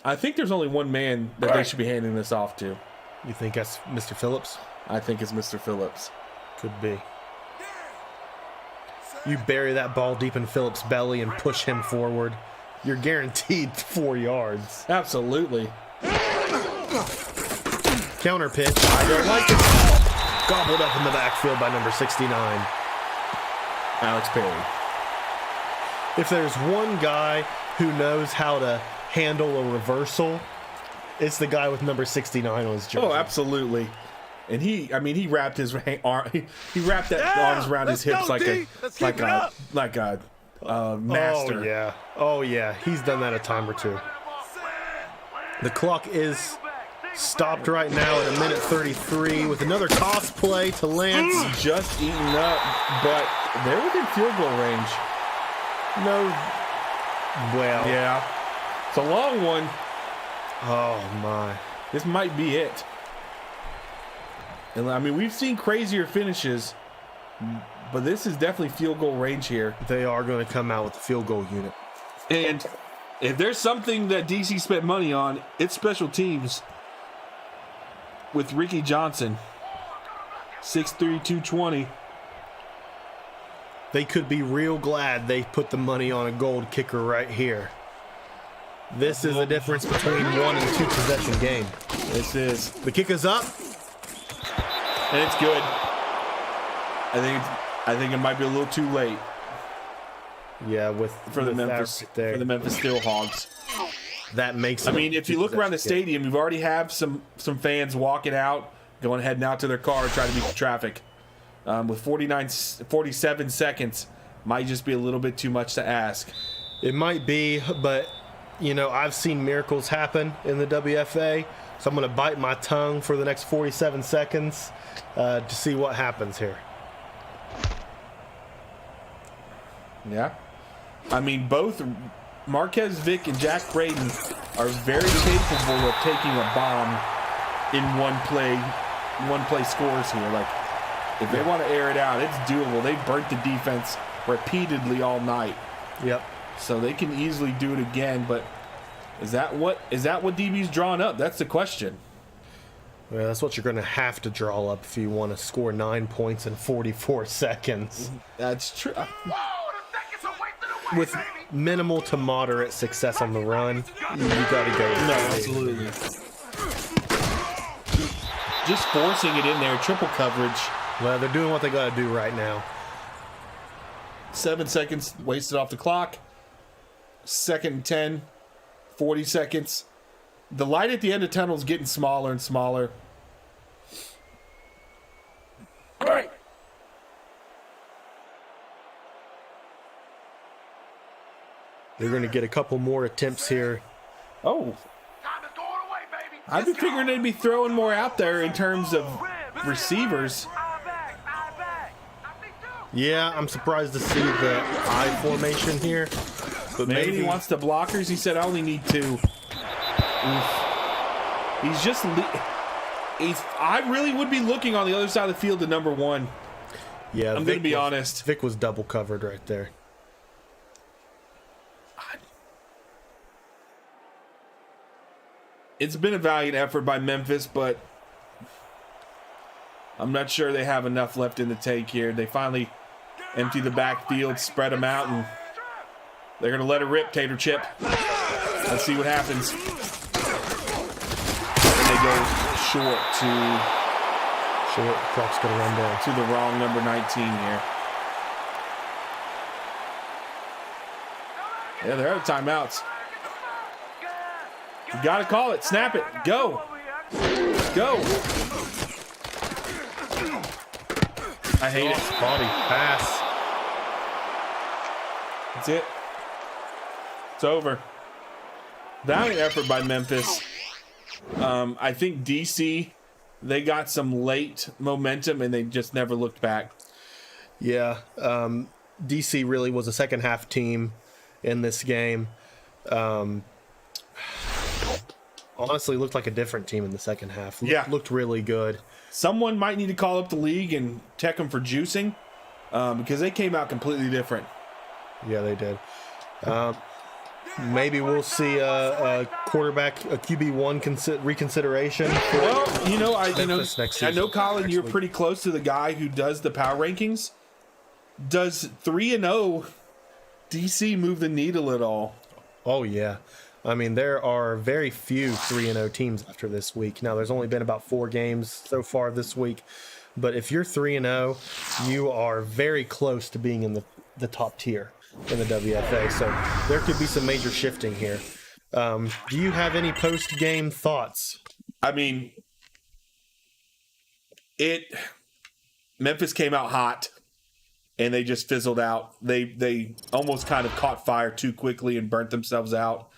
I think there's only one man that they should be handing this off to. You think that's Mr. Phillips? I think it's Mr. Phillips. Could be. You bury that ball deep in Phillips' belly and push him forward. You're guaranteed 4 yards. Absolutely. Counter pitch. I don't like it. Gobbled up in the backfield by number 69. Alex Perry. If there's one guy who knows how to handle a reversal, it's the guy with number 69 on his jersey. Oh, absolutely. And he wrapped his arm. He wrapped that arms around his hips like a master. Oh yeah. He's done that a time or two. The clock is stopped right now at 1:33 with another toss play to Lance. Just eaten up, but they're within field goal range. No. Well. Yeah. It's a long one. Oh my. This might be it. And I mean, we've seen crazier finishes, but this is definitely field goal range here. They are going to come out with the field goal unit. And if there's something that DC spent money on, it's special teams with Ricky Johnson, 6'3", 220. They could be real glad they put the money on a gold kicker right here. This is the difference between 1 and 2 possession game. This is. The kick is up. And it's good. I think it might be a little too late. Yeah, for the Memphis Steel Hogs. That makes it. I mean, if you look around the stadium, you've already have some fans walking out, heading out to their car, trying to beat the traffic. With 47 seconds, might just be a little bit too much to ask. It might be, but I've seen miracles happen in the WFA, so I'm going to bite my tongue for the next 47 seconds to see what happens here. Yeah. I mean, both Marquez Vic and Jack Braden are very capable of taking a bomb in one play scores here. Like, if they want to air it out, it's doable. They've burnt the defense repeatedly all night. Yep. So they can easily do it again, but is that what DB's drawing up? That's the question. Well, that's what you're going to have to draw up if you want to score 9 points in 44 seconds. That's true. With minimal to moderate success on the run, you got to go. No, absolutely. Just forcing it in there, triple coverage. Well, they're doing what they got to do right now. 7 seconds wasted off the clock. 2nd and 10, 40 seconds. The light at the end of the tunnel is getting smaller and smaller. All right. They're going to get a couple more attempts here. Oh. Time to throw it away, baby. I'd be figuring they'd be throwing more out there in terms of receivers. Yeah, I'm surprised to see the I formation here. But Maybe he wants the blockers. He said, I only need 2. Oof. I really would be looking on the other side of the field to number 1. Yeah, I'm going to be honest. Vic was double covered right there. It's been a valiant effort by Memphis, but I'm not sure they have enough left in the tank here. They finally empty the backfield, spread them out, and they're going to let it rip, Tater Chip. Let's see what happens. And they go short to... Short, clock's going to run down. To the wrong number 19 here. Yeah, they're out of timeouts. You got to call it. Snap it. Go. Go. I hate it. Body pass. That's it. It's over. Valiant effort by Memphis. I think DC, they got some late momentum and they just never looked back. Yeah. DC really was a second half team in this game. Honestly, looked like a different team in the second half. Looked really good. Someone might need to call up the league and check them for juicing because they came out completely different. Yeah, they did. Maybe we'll see a quarterback, a QB1 reconsideration. Well, I know, Colin, you're week. pretty close to the guy who does the power rankings. Does 3-0 DC move the needle at all? Oh, yeah. I mean, there are very few 3-0 teams after this week. Now, there's only been about 4 games so far this week. But if you're 3-0, you are very close to being in the top tier in the WFA. So there could be some major shifting here. Do you have any post-game thoughts? I mean, Memphis came out hot. And they just fizzled out. They almost kind of caught fire too quickly and burnt themselves out.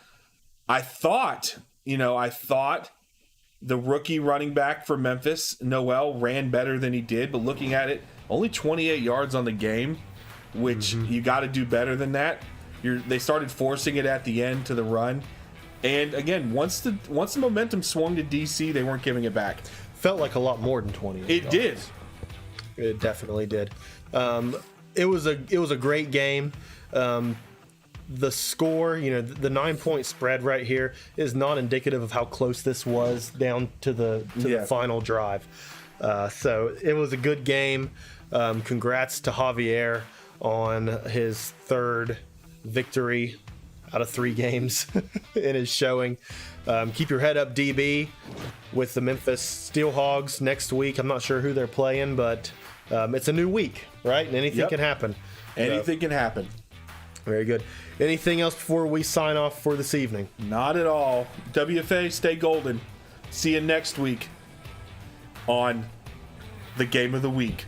I thought the rookie running back for Memphis, Noel, ran better than he did. But looking at it, only 28 yards on the game, which you got to do better than that. They started forcing it at the end to the run. And again, once the momentum swung to DC, they weren't giving it back. Felt like a lot more than 28 It yards. did. It definitely did. It was a great game. The score, the 9-point spread right here is not indicative of how close this was down to the final drive. So it was a good game. Congrats to Javier on his 3rd victory out of 3 games in his showing. Keep your head up, DB, with the Memphis Steel Hogs next week. I'm not sure who they're playing, but it's a new week, right? And anything can happen. Anything can happen. Very good. Anything else before we sign off for this evening? Not at all. WFA, stay golden. See you next week on the Game of the Week.